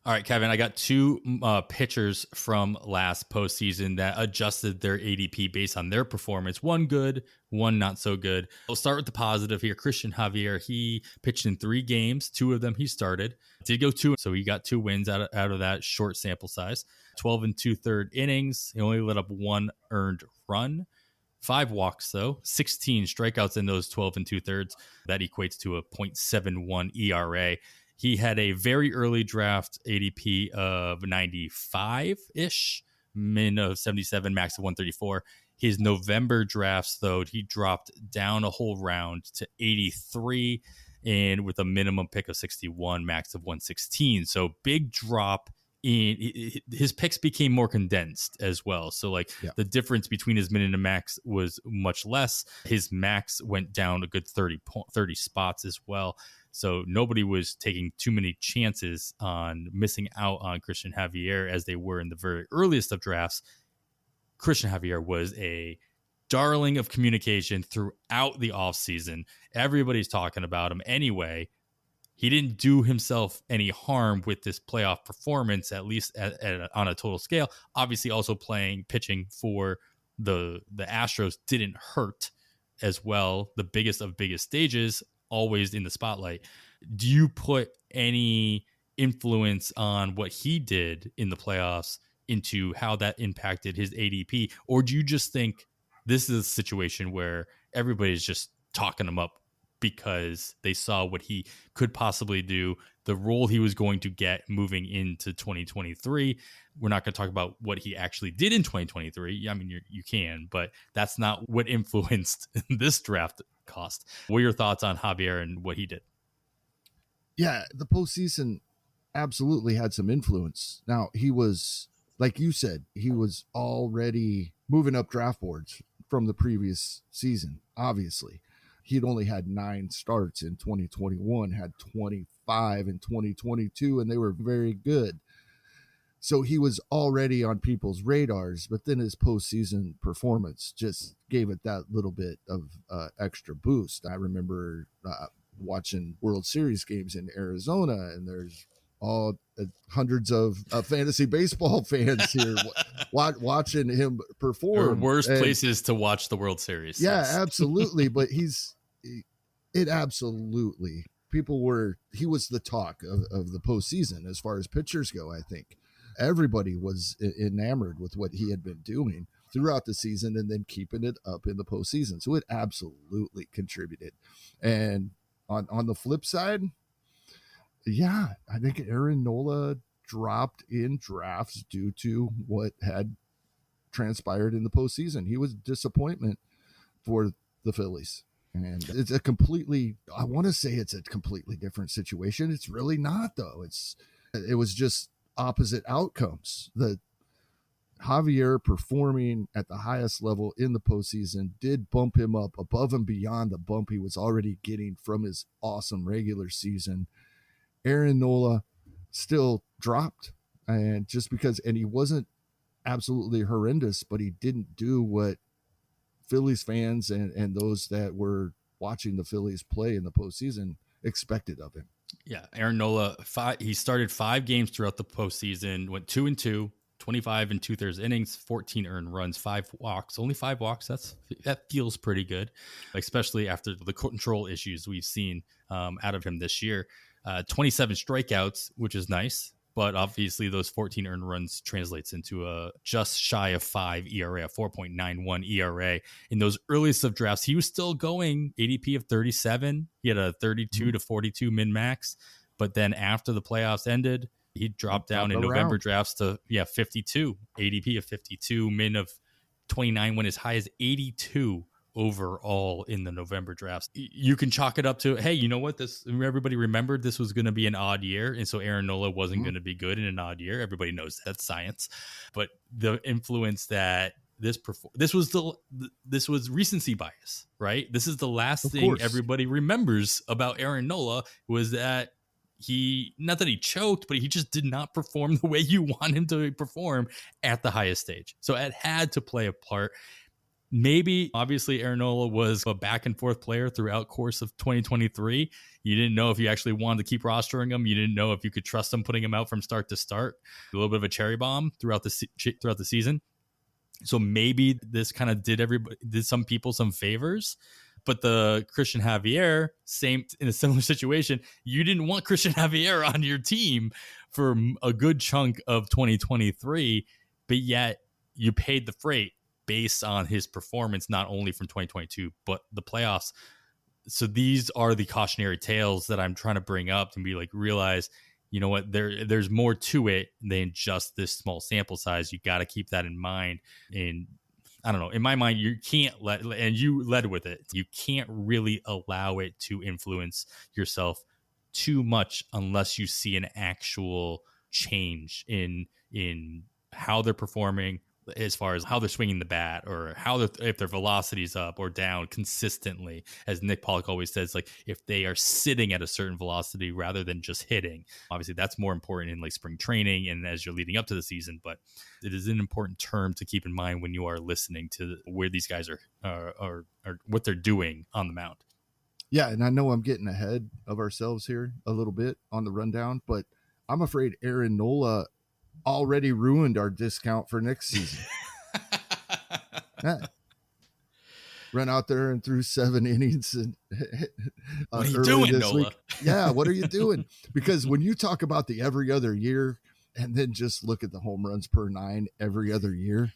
Speaker 1: All right, Kevin, I got 2 pitchers from last postseason that adjusted their ADP based on their performance. One good, one not so good. We'll start with the positive here. Christian Javier, he pitched in 3 games. 2 of them he started. Did go 2, so he got 2 wins out of that short sample size. 12 2/3 innings. He only let up 1 earned run. 5 walks, though. 16 strikeouts in those 12 2/3. That equates to a .71 ERA. He had a very early draft ADP of 95-ish, min of 77, max of 134. His November drafts, though, he dropped down a whole round to 83 and with a minimum pick of 61, max of 116. So big drop in his picks became more condensed as well. So like the difference between his min and max was much less. His max went down a good 30 spots as well. So nobody was taking too many chances on missing out on Christian Javier as they were in the very earliest of drafts. Christian Javier was a darling of communication throughout the offseason. Everybody's talking about him anyway. He didn't do himself any harm with this playoff performance, at least on a total scale. Obviously, also pitching for the Astros didn't hurt as well. The biggest of biggest stages, always in the spotlight. Do you put any influence on what he did in the playoffs into how that impacted his ADP? Or do you just think this is a situation where everybody's just talking him up because they saw what he could possibly do, the role he was going to get moving into 2023? We're not going to talk about what he actually did in 2023. I mean, you can, but that's not what influenced this draft cost. What are your thoughts on Javier and what he did?
Speaker 2: Yeah, the postseason absolutely had some influence. Now, he was, like you said, he was already moving up draft boards from the previous season, obviously. He'd only had 9 starts in 2021, had 25 in 2022, and they were very good. So he was already on people's radars, but then his postseason performance just gave it that little bit of extra boost. I remember watching World Series games in Arizona, and there's all hundreds of fantasy baseball fans here watching him perform.
Speaker 1: There are worse places to watch the World Series.
Speaker 2: Yeah,
Speaker 1: yes.
Speaker 2: Absolutely. But he was the talk of the postseason as far as pitchers go. I think everybody was enamored with what he had been doing throughout the season and then keeping it up in the postseason. So it absolutely contributed. And on the flip side, yeah, I think Aaron Nola dropped in drafts due to what had transpired in the postseason. He was a disappointment for the Phillies. And it's I want to say it's a completely different situation. It's really not, though. It was just opposite outcomes. The Javier performing at the highest level in the postseason did bump him up above and beyond the bump he was already getting from his awesome regular season. Aaron Nola still dropped, and he wasn't absolutely horrendous, but he didn't do what Phillies fans and those that were watching the Phillies play in the postseason expected of him.
Speaker 1: Yeah, Aaron Nola, he started 5 games throughout the postseason, went 2-2, 25 2/3 innings, 14 earned runs, 5 walks, only 5 walks. That feels pretty good, especially after the control issues we've seen out of him this year. 27 strikeouts, which is nice, but obviously those 14 earned runs translates into a just shy of 5 ERA, a 4.91 ERA. In those earliest of drafts, he was still going ADP of 37. He had a 32 to 42 min max, but then after the playoffs ended, he dropped down in November drafts to 52, ADP of 52, min of 29, went as high as 82 overall in the November drafts. You can chalk it up to, hey, you know what? Everybody remembered this was going to be an odd year, and so Aaron Nola wasn't going to be good in an odd year. Everybody knows that's science, but the influence that this was recency bias, right? This is the last thing everybody remembers about Aaron Nola was that not that he choked, but he just did not perform the way you want him to perform at the highest stage. So it had to play a part. Maybe, obviously, Aaron Nola was a back and forth player throughout course of 2023. You didn't know if you actually wanted to keep rostering him. You didn't know if you could trust him putting him out from start to start. A little bit of a cherry bomb throughout the season. So maybe this kind of did some people some favors. But the Christian Javier, in a similar situation, you didn't want Christian Javier on your team for a good chunk of 2023, but yet you paid the freight based on his performance, not only from 2022, but the playoffs. So these are the cautionary tales that I'm trying to bring up to be like, realize, you know what, there's more to it than just this small sample size. You got to keep that in mind. And I don't know, in my mind, you can't and you led with it, you can't really allow it to influence yourself too much unless you see an actual change in how they're performing, as far as how they're swinging the bat, or if their velocity is up or down consistently. As Nick Pollock always says, like, if they are sitting at a certain velocity rather than just hitting. Obviously, that's more important in like spring training and as you're leading up to the season. But it is an important term to keep in mind when you are listening to where these guys are what they're doing on the mound.
Speaker 2: Yeah, and I know I'm getting ahead of ourselves here a little bit on the rundown, but I'm afraid Aaron Nola already ruined our discount for next season. Run out there and threw 7 innings and
Speaker 1: what are you doing,
Speaker 2: this
Speaker 1: Nola?
Speaker 2: Week. Yeah, what are you doing? Because when you talk about the every other year and then just look at the home runs per 9 every other year,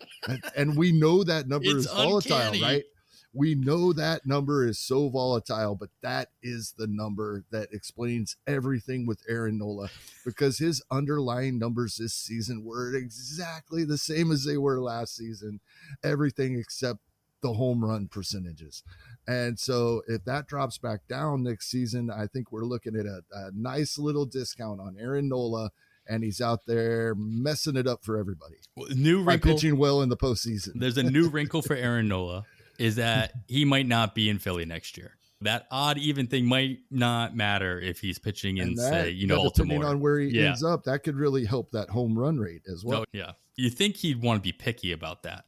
Speaker 2: and we know that number is volatile, uncanny. Right? We know that number is so volatile, but that is the number that explains everything with Aaron Nola, because his underlying numbers this season were exactly the same as they were last season, everything except the home run percentages. And so if that drops back down next season, I think we're looking at a nice little discount on Aaron Nola, and he's out there messing it up for everybody.
Speaker 1: New wrinkle,
Speaker 2: pitching well in the postseason.
Speaker 1: There's a new wrinkle for Aaron Nola, is that he might not be in Philly next year. That odd even thing might not matter if he's pitching in, say, Baltimore.
Speaker 2: Depending on where he ends up, that could really help that home run rate as well.
Speaker 1: Oh, yeah. You think he'd want to be picky about that.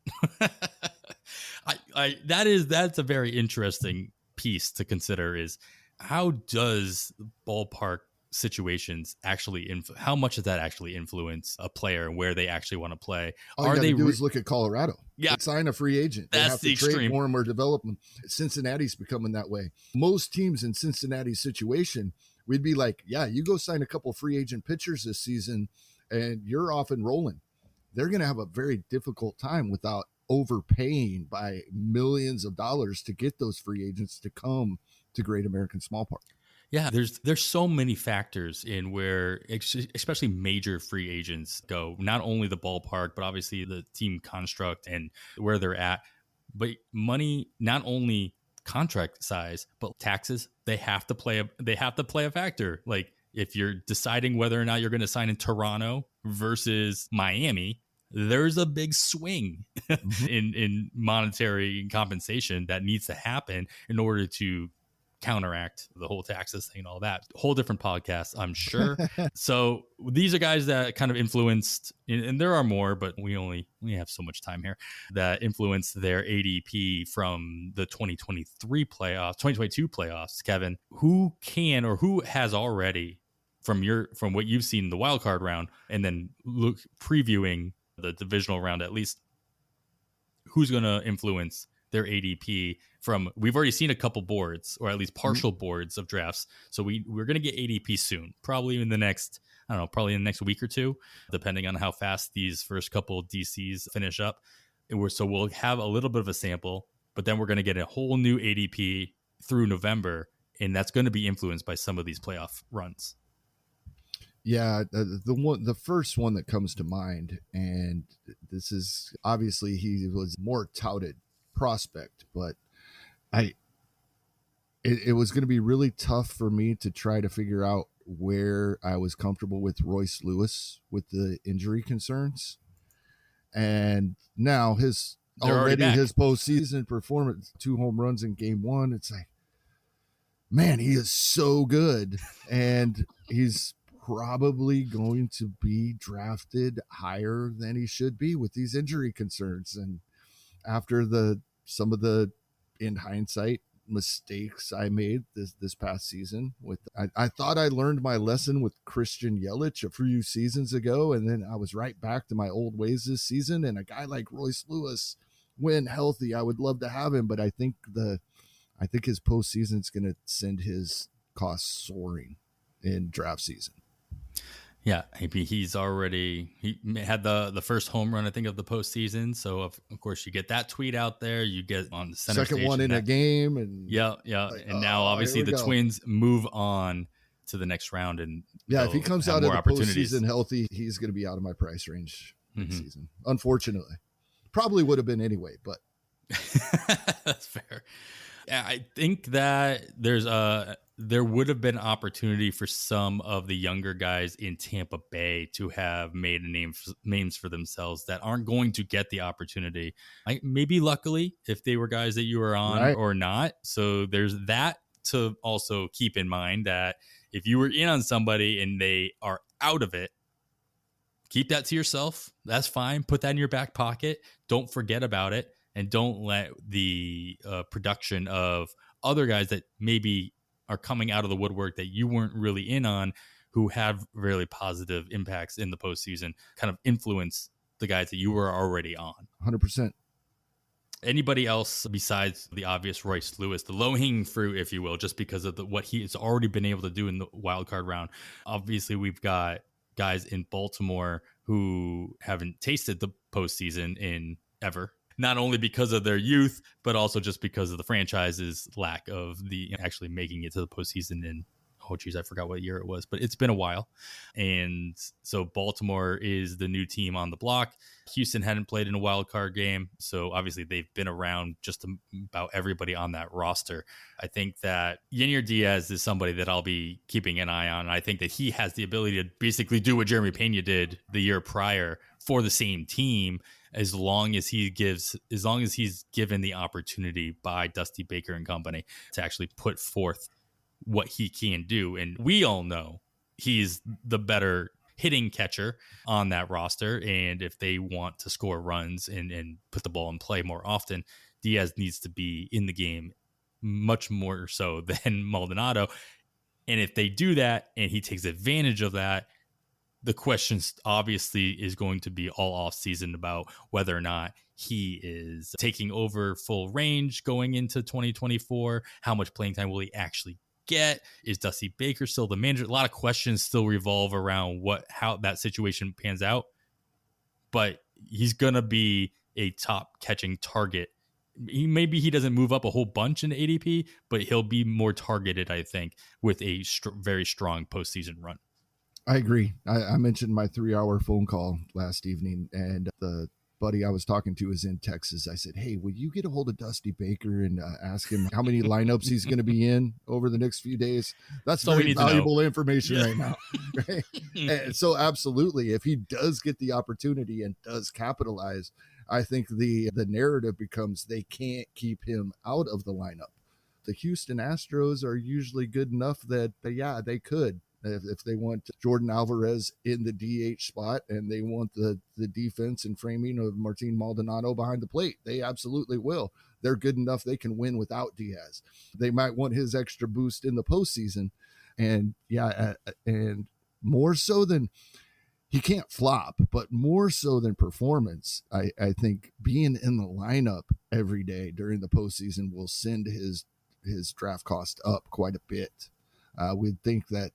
Speaker 1: That's a very interesting piece to consider, is how does ballpark situations actually how much does that actually influence a player and where they actually want to play?
Speaker 2: All you do is look at Colorado.
Speaker 1: Yeah,
Speaker 2: sign a free agent.
Speaker 1: That's
Speaker 2: they have
Speaker 1: the
Speaker 2: to trade
Speaker 1: extreme.
Speaker 2: For him or develop him. Cincinnati's becoming that way. Most teams in Cincinnati's situation, we'd be like, yeah, you go sign a couple free agent pitchers this season and you're off and rolling. They're going to have a very difficult time without overpaying by millions of dollars to get those free agents to come to Great American Small Park.
Speaker 1: Yeah, there's so many factors in where, especially major free agents go. Not only the ballpark, but obviously the team construct and where they're at. But money, not only contract size, but taxes. They have to play a factor. Like, if you're deciding whether or not you're going to sign in Toronto versus Miami, there's a big swing in monetary compensation that needs to happen in order to counteract the whole taxes thing and all that. Whole different podcast, I'm sure. So these are guys that kind of influenced, and there are more, but we have so much time here, that influenced their ADP from the 2022 playoffs. Kevin, who can, or who has already, from what you've seen in the wild card round, and then previewing the divisional round, at least, who's going to influence their ADP from, we've already seen a couple boards, or at least partial boards of drafts. So we're going to get ADP soon, probably in the next week or two, depending on how fast these first couple DCs finish up. So we'll have a little bit of a sample, but then we're going to get a whole new ADP through November, and that's going to be influenced by some of these playoff runs.
Speaker 2: Yeah, the first one that comes to mind, and this is obviously, he was more touted prospect, but it was going to be really tough for me to try to figure out where I was comfortable with Royce Lewis with the injury concerns. And now his postseason performance, 2 home runs in game 1. It's like, man, he is so good. And he's probably going to be drafted higher than he should be with these injury concerns. And after some of the, in hindsight, mistakes I made this past season, I thought I learned my lesson with Christian Yelich a few seasons ago, and then I was right back to my old ways this season. And a guy like Royce Lewis, when healthy, I would love to have him, but I think his postseason is going to send his costs soaring in draft season.
Speaker 1: Yeah, he's already he had the first home run I think of the postseason. So of course you get that tweet out there, you get on the center
Speaker 2: Second
Speaker 1: stage,
Speaker 2: one
Speaker 1: and
Speaker 2: in a
Speaker 1: that
Speaker 2: game, and
Speaker 1: yeah,
Speaker 2: like,
Speaker 1: and now
Speaker 2: oh, here
Speaker 1: obviously
Speaker 2: we
Speaker 1: the
Speaker 2: go.
Speaker 1: Twins move on to the next round, and
Speaker 2: Yeah, if he
Speaker 1: they'll
Speaker 2: comes
Speaker 1: have
Speaker 2: out of
Speaker 1: more
Speaker 2: the
Speaker 1: opportunities.
Speaker 2: postseason healthy, he's going to be out of my price range next
Speaker 1: Hmm.
Speaker 2: season. Unfortunately, probably would have been anyway, but
Speaker 1: That's fair. Yeah, I think that there would have been opportunity for some of the younger guys in Tampa Bay to have made names for themselves that aren't going to get the opportunity. Maybe luckily if they were guys that you were on
Speaker 2: right.
Speaker 1: or not. So there's that to also keep in mind, that if you were in on somebody and they are out of it, keep that to yourself. That's fine. Put that in your back pocket. Don't forget about it. And don't let the production of other guys that maybe are coming out of the woodwork that you weren't really in on, who have really positive impacts in the postseason, kind of influence the guys that you were already on.
Speaker 2: 100%.
Speaker 1: Anybody else besides the obvious Royce Lewis, the low-hanging fruit, if you will, just because of what he has already been able to do in the wild card round? Obviously, we've got guys in Baltimore who haven't tasted the postseason in ever. Not only because of their youth, but also just because of the franchise's lack of the actually making it to the postseason in, oh geez, I forgot what year it was, but it's been a while. And so Baltimore is the new team on the block. Houston hadn't played in a wild card game, so obviously they've been around just about everybody on that roster. I think that Yenier Diaz is somebody that I'll be keeping an eye on. I think that he has the ability to basically do what Jeremy Pena did the year prior for the same team, as long as he's given the opportunity by Dusty Baker and company to actually put forth what he can do. And we all know he's the better hitting catcher on that roster. And if they want to score runs and put the ball in play more often, Diaz needs to be in the game much more so than Maldonado. And if they do that and he takes advantage of that, the question obviously is going to be all off season about whether or not he is taking over full range going into 2024. How much playing time will he actually get? Is Dusty Baker still the manager? A lot of questions still revolve around how that situation pans out. But he's going to be a top catching target. Maybe he doesn't move up a whole bunch in ADP, but he'll be more targeted, I think, with a very strong postseason run.
Speaker 2: I agree. I mentioned my 3-hour phone call last evening, and the buddy I was talking to is in Texas. I said, hey, would you get a hold of Dusty Baker and ask him how many lineups he's going to be in over the next few days? That's very valuable information right now. Right? And so absolutely, if he does get the opportunity and does capitalize, I think the narrative becomes they can't keep him out of the lineup. The Houston Astros are usually good enough that, they could. If they want Jordan Alvarez in the DH spot and they want the defense and framing of Martin Maldonado behind the plate, they absolutely will. They're good enough they can win without Diaz. They might want his extra boost in the postseason. And and more so than he can't flop, but more so than performance, I think being in the lineup every day during the postseason will send his draft cost up quite a bit. We'd think that,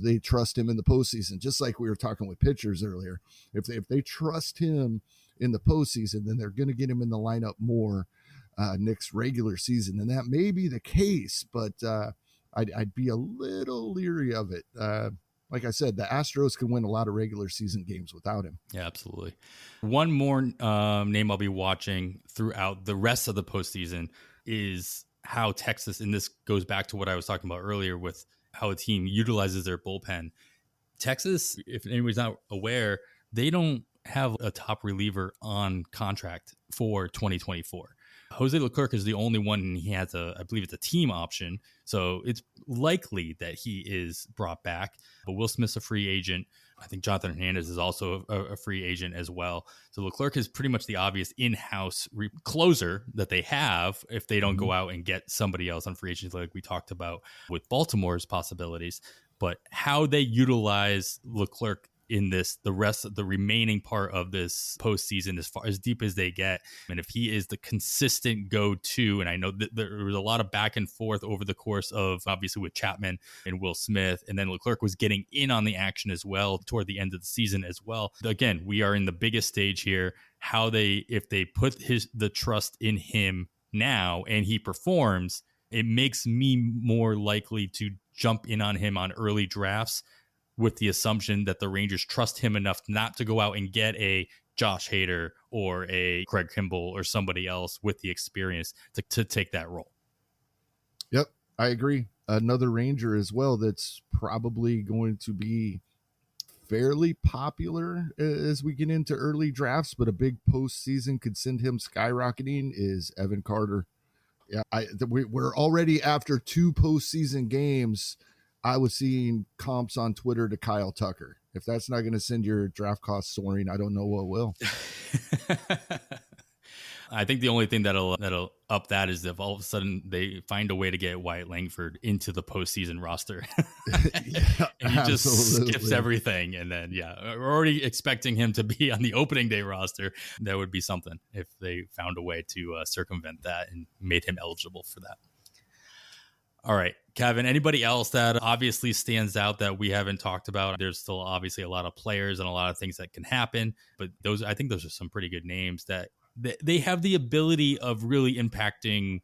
Speaker 2: they trust him in the postseason, just like we were talking with pitchers earlier. If they trust him in the postseason, then they're going to get him in the lineup more next regular season. And that may be the case, but I'd be a little leery of it. Like I said, the Astros can win a lot of regular season games without him.
Speaker 1: Yeah, absolutely. One more name I'll be watching throughout the rest of the postseason is how Texas, and this goes back to what I was talking about earlier with how a team utilizes their bullpen. Texas, if anybody's not aware, they don't have a top reliever on contract for 2024. Jose Leclerc is the only one, and he has I believe it's a team option. So it's likely that he is brought back. But Will Smith's a free agent. I think Jonathan Hernandez is also a free agent as well. So Leclerc is pretty much the obvious in-house closer that they have if they don't go out and get somebody else on free agency like we talked about with Baltimore's possibilities. But how they utilize Leclerc in this, the remaining part of this postseason, as far as deep as they get. And if he is the consistent go-to, and I know that there was a lot of back and forth over the course of, obviously, with Chapman and Will Smith, and then Leclerc was getting in on the action as well toward the end of the season as well. Again, we are in the biggest stage here. If they put the trust in him now and he performs, it makes me more likely to jump in on him on early drafts, with the assumption that the Rangers trust him enough not to go out and get a Josh Hader or a Craig Kimball or somebody else with the experience to take that role.
Speaker 2: Yep, I agree. Another Ranger as well that's probably going to be fairly popular as we get into early drafts, but a big postseason could send him skyrocketing, is Evan Carter. Yeah, we're already after 2 postseason games. I was seeing comps on Twitter to Kyle Tucker. If that's not going to send your draft costs soaring, I don't know what will.
Speaker 1: I think the only thing that'll up that is if all of a sudden they find a way to get Wyatt Langford into the postseason roster.
Speaker 2: Yeah,
Speaker 1: and he just
Speaker 2: absolutely
Speaker 1: skips everything. And then, we're already expecting him to be on the opening day roster. That would be something if they found a way to circumvent that and made him eligible for that. All right, Kevin, anybody else that obviously stands out that we haven't talked about? There's still obviously a lot of players and a lot of things that can happen, but I think those are some pretty good names that they have the ability of really impacting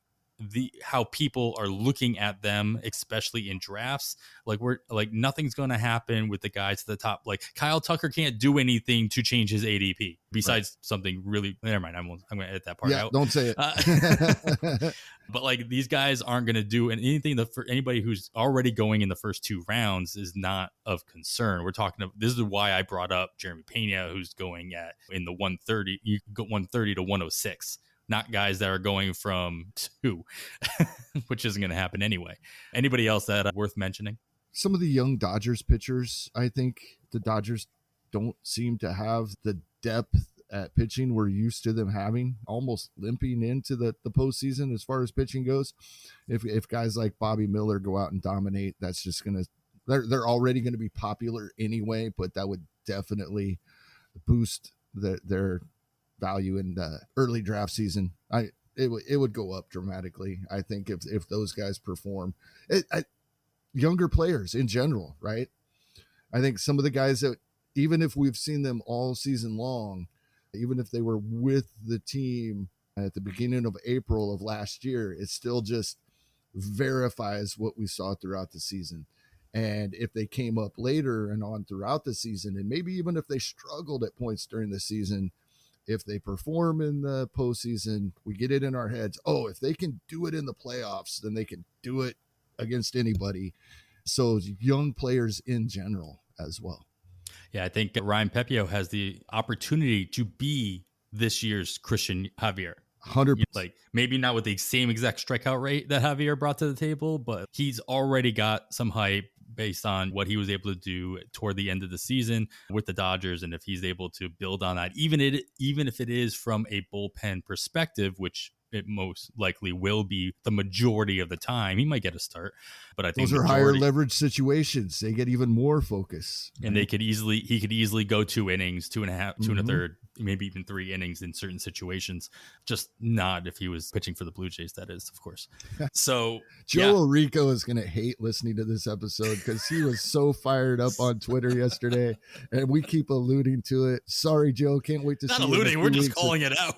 Speaker 1: how people are looking at them, especially in drafts. Like nothing's going to happen with the guys at the top. Like Kyle Tucker can't do anything to change his ADP besides something really. Never mind. I'm going to edit that part out.
Speaker 2: Don't say it.
Speaker 1: But like these guys aren't going to do anything. For anybody who's already going in the first 2 rounds is not of concern. We're talking. This is why I brought up Jeremy Pena, who's going in the 130. You go 130 to 106. Not guys that are going from 2, which isn't going to happen anyway. Anybody else that worth mentioning?
Speaker 2: Some of the young Dodgers pitchers, I think the Dodgers don't seem to have the depth at pitching we're used to them having, almost limping into the postseason as far as pitching goes. If guys like Bobby Miller go out and dominate, that's just going to, they're already going to be popular anyway, but that would definitely boost their value in the early draft season. It would go up dramatically, I think, if those guys perform. Younger players in general, right? I think some of the guys that, even if we've seen them all season long, even if they were with the team at the beginning of April of last year, it still just verifies what we saw throughout the season. And if they came up later and on throughout the season, and maybe even if they struggled at points during the season, if they perform in the postseason, we get it in our heads, oh, if they can do it in the playoffs, then they can do it against anybody. So young players in general as well.
Speaker 1: Yeah, I think Ryan Pepio has the opportunity to be this year's Christian Javier.
Speaker 2: 100%.
Speaker 1: Like maybe not with the same exact strikeout rate that Javier brought to the table, but he's already got some hype based on what he was able to do toward the end of the season with the Dodgers. And if he's able to build on that, even if it is from a bullpen perspective, which it most likely will be the majority of the time, he might get a start. But I think
Speaker 2: those are higher leverage situations. They get even more focus.
Speaker 1: And he could easily go 2 innings, 2.5, 2 1/3, maybe even 3 innings in certain situations. Just not if he was pitching for the Blue Jays, that is, of course. So
Speaker 2: Joe Rico is going to hate listening to this episode because he was so fired up on Twitter yesterday, and we keep alluding to it. Sorry, Joe. Can't wait to see you.
Speaker 1: Not alluding. We're just calling it out.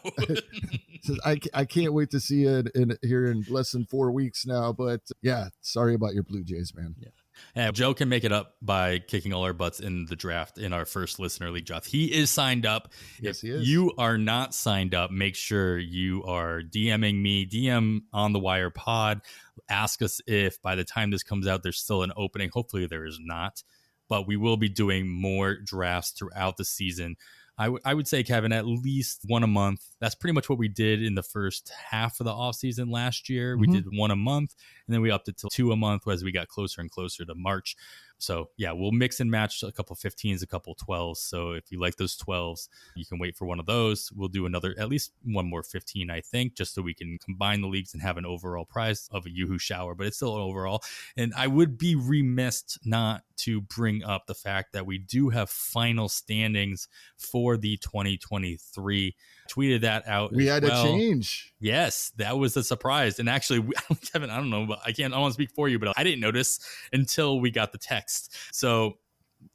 Speaker 2: I can't wait to see it here in less than 4 weeks now. But yeah, sorry about your Blue Jays, man.
Speaker 1: Yeah. And Joe can make it up by kicking all our butts in the draft in our first listener league draft. He is signed up.
Speaker 2: Yes, he
Speaker 1: is.
Speaker 2: If
Speaker 1: you are not signed up, make sure you are DMing me, DM on the Wire Pod. Ask us if by the time this comes out, there's still an opening. Hopefully there is not, but we will be doing more drafts throughout the season. I would say, Kevin, at least 1 a month. That's pretty much what we did in the first half of the offseason last year. We did 1 a month, and then we upped it to 2 a month as we got closer and closer to March. So yeah, we'll mix and match a couple 15s, a couple 12s. So if you like those 12s, you can wait for one of those. We'll do at least one more 15, I think, just so we can combine the leagues and have an overall prize of a Yoo-hoo shower, but it's still an overall. And I would be remiss not to bring up the fact that we do have final standings for the 2023. Tweeted that out.
Speaker 2: We had a change.
Speaker 1: Yes, that was a surprise. And actually, Kevin, I don't know, but I don't want to speak for you, but I didn't notice until we got the text. So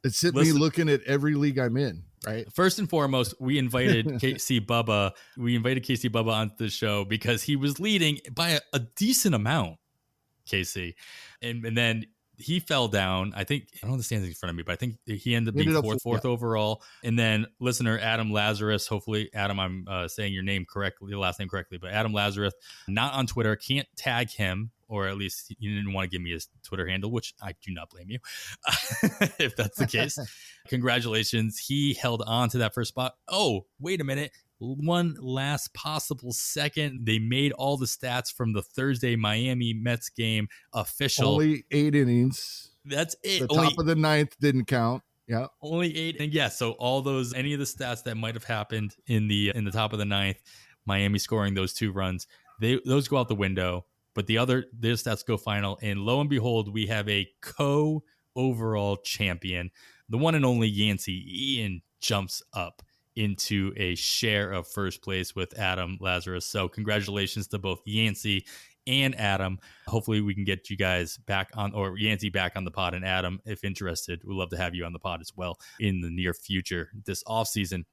Speaker 2: it's me looking at every league I'm in, right?
Speaker 1: First and foremost, we invited KC Bubba. We invited KC Bubba onto the show because he was leading by a decent amount, KC. And then he fell down. I think, I don't have the standings in front of me, but I think he ended up being fourth overall. And then listener Adam Lazarus, hopefully, Adam, I'm saying your name correctly, the last name correctly, but Adam Lazarus, not on Twitter, can't tag him, or at least you didn't want to give me his Twitter handle, which I do not blame you if that's the case. Congratulations. He held on to that first spot. Oh, wait a minute. One last possible second. They made all the stats from the Thursday Miami Mets game official.
Speaker 2: Only 8 innings.
Speaker 1: That's it.
Speaker 2: The top of the 9th didn't count. Yeah.
Speaker 1: Only 8. And yeah, so all those, any of the stats that might have happened in the top of the 9th, Miami scoring those 2 runs, those go out the window. But their stats go final. And lo and behold, we have a co-overall champion. The one and only Yancey. Ian jumps up into a share of first place with Adam Lazarus. So congratulations to both Yancey and Adam. Hopefully we can get you guys back on, or Yancey back on the pod, and Adam, if interested, we'd love to have you on the pod as well in the near future this offseason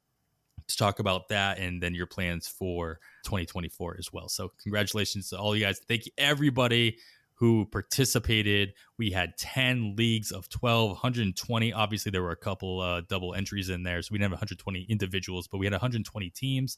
Speaker 1: to talk about that and then your plans for 2024 as well. So congratulations to all you guys. Thank you everybody who participated. We had 10 leagues of 12, 120. Obviously, there were a couple double entries in there, so we didn't have 120 individuals, but we had 120 teams.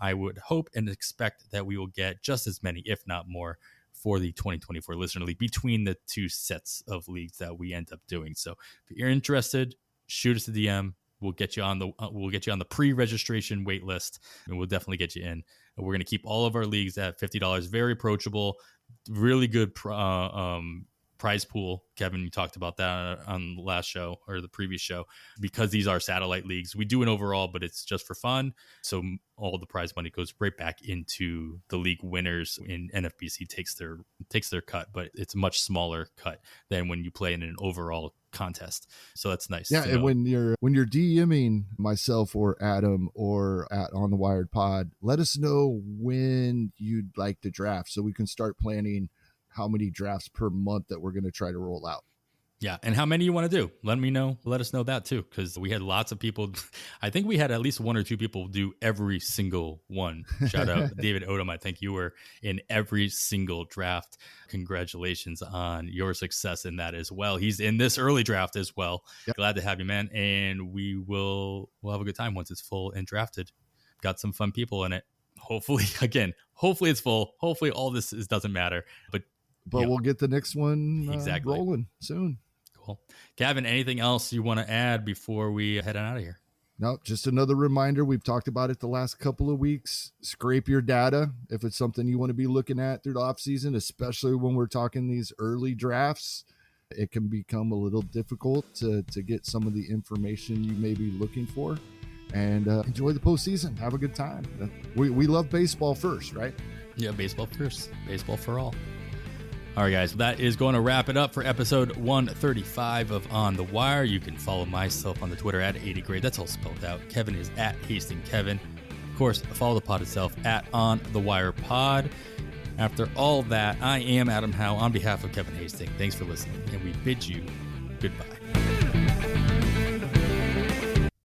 Speaker 1: I would hope and expect that we will get just as many, if not more, for the 2024 Listener League between the 2 sets of leagues that we end up doing. So if you're interested, shoot us a DM. We'll get you on the pre-registration wait list, and we'll definitely get you in. And we're going to keep all of our leagues at $50, very approachable, really good prize pool. Kevin, you talked about that on the last show or the previous show, because these are satellite leagues. We do an overall, but it's just for fun. So all the prize money goes right back into the league winners, and NFBC takes their cut, but it's a much smaller cut than when you play in an overall contest. So that's nice.
Speaker 2: Yeah, and when you're DMing myself or Adam or at On the Wired Pod, let us know when you'd like to draft so we can start planning how many drafts per month that we're going to try to roll out.
Speaker 1: Yeah, and how many you want to do. Let me know. Let us know that too, because we had lots of people. I think we had at least 1 or 2 people do every single one. Shout out David Odom. I think you were in every single draft. Congratulations on your success in that as well. He's in this early draft as well. Yep. Glad to have you, man. And we'll have a good time once it's full and drafted. Got some fun people in it. Hopefully it's full. Hopefully all this doesn't matter. But
Speaker 2: we'll get the next one
Speaker 1: exactly
Speaker 2: rolling soon.
Speaker 1: Cool. Gavin, anything else you want to add before we head on out of here?
Speaker 2: No, just another reminder. We've talked about it the last couple of weeks. Scrape your data if it's something you want to be looking at through the off season, especially when we're talking these early drafts. It can become a little difficult to get some of the information you may be looking for. And enjoy the postseason. Have a good time. We love baseball first, right?
Speaker 1: Yeah, baseball first. Baseball for all. All right, guys, that is going to wrap it up for episode 135 of On the Wire. You can follow myself on the Twitter at 80grade. That's all spelled out. Kevin is at Hasting Kevin. Of course, follow the pod itself at On the Wire Pod. After all that, I am Adam Howe on behalf of Kevin Hasting. Thanks for listening, and we bid you goodbye.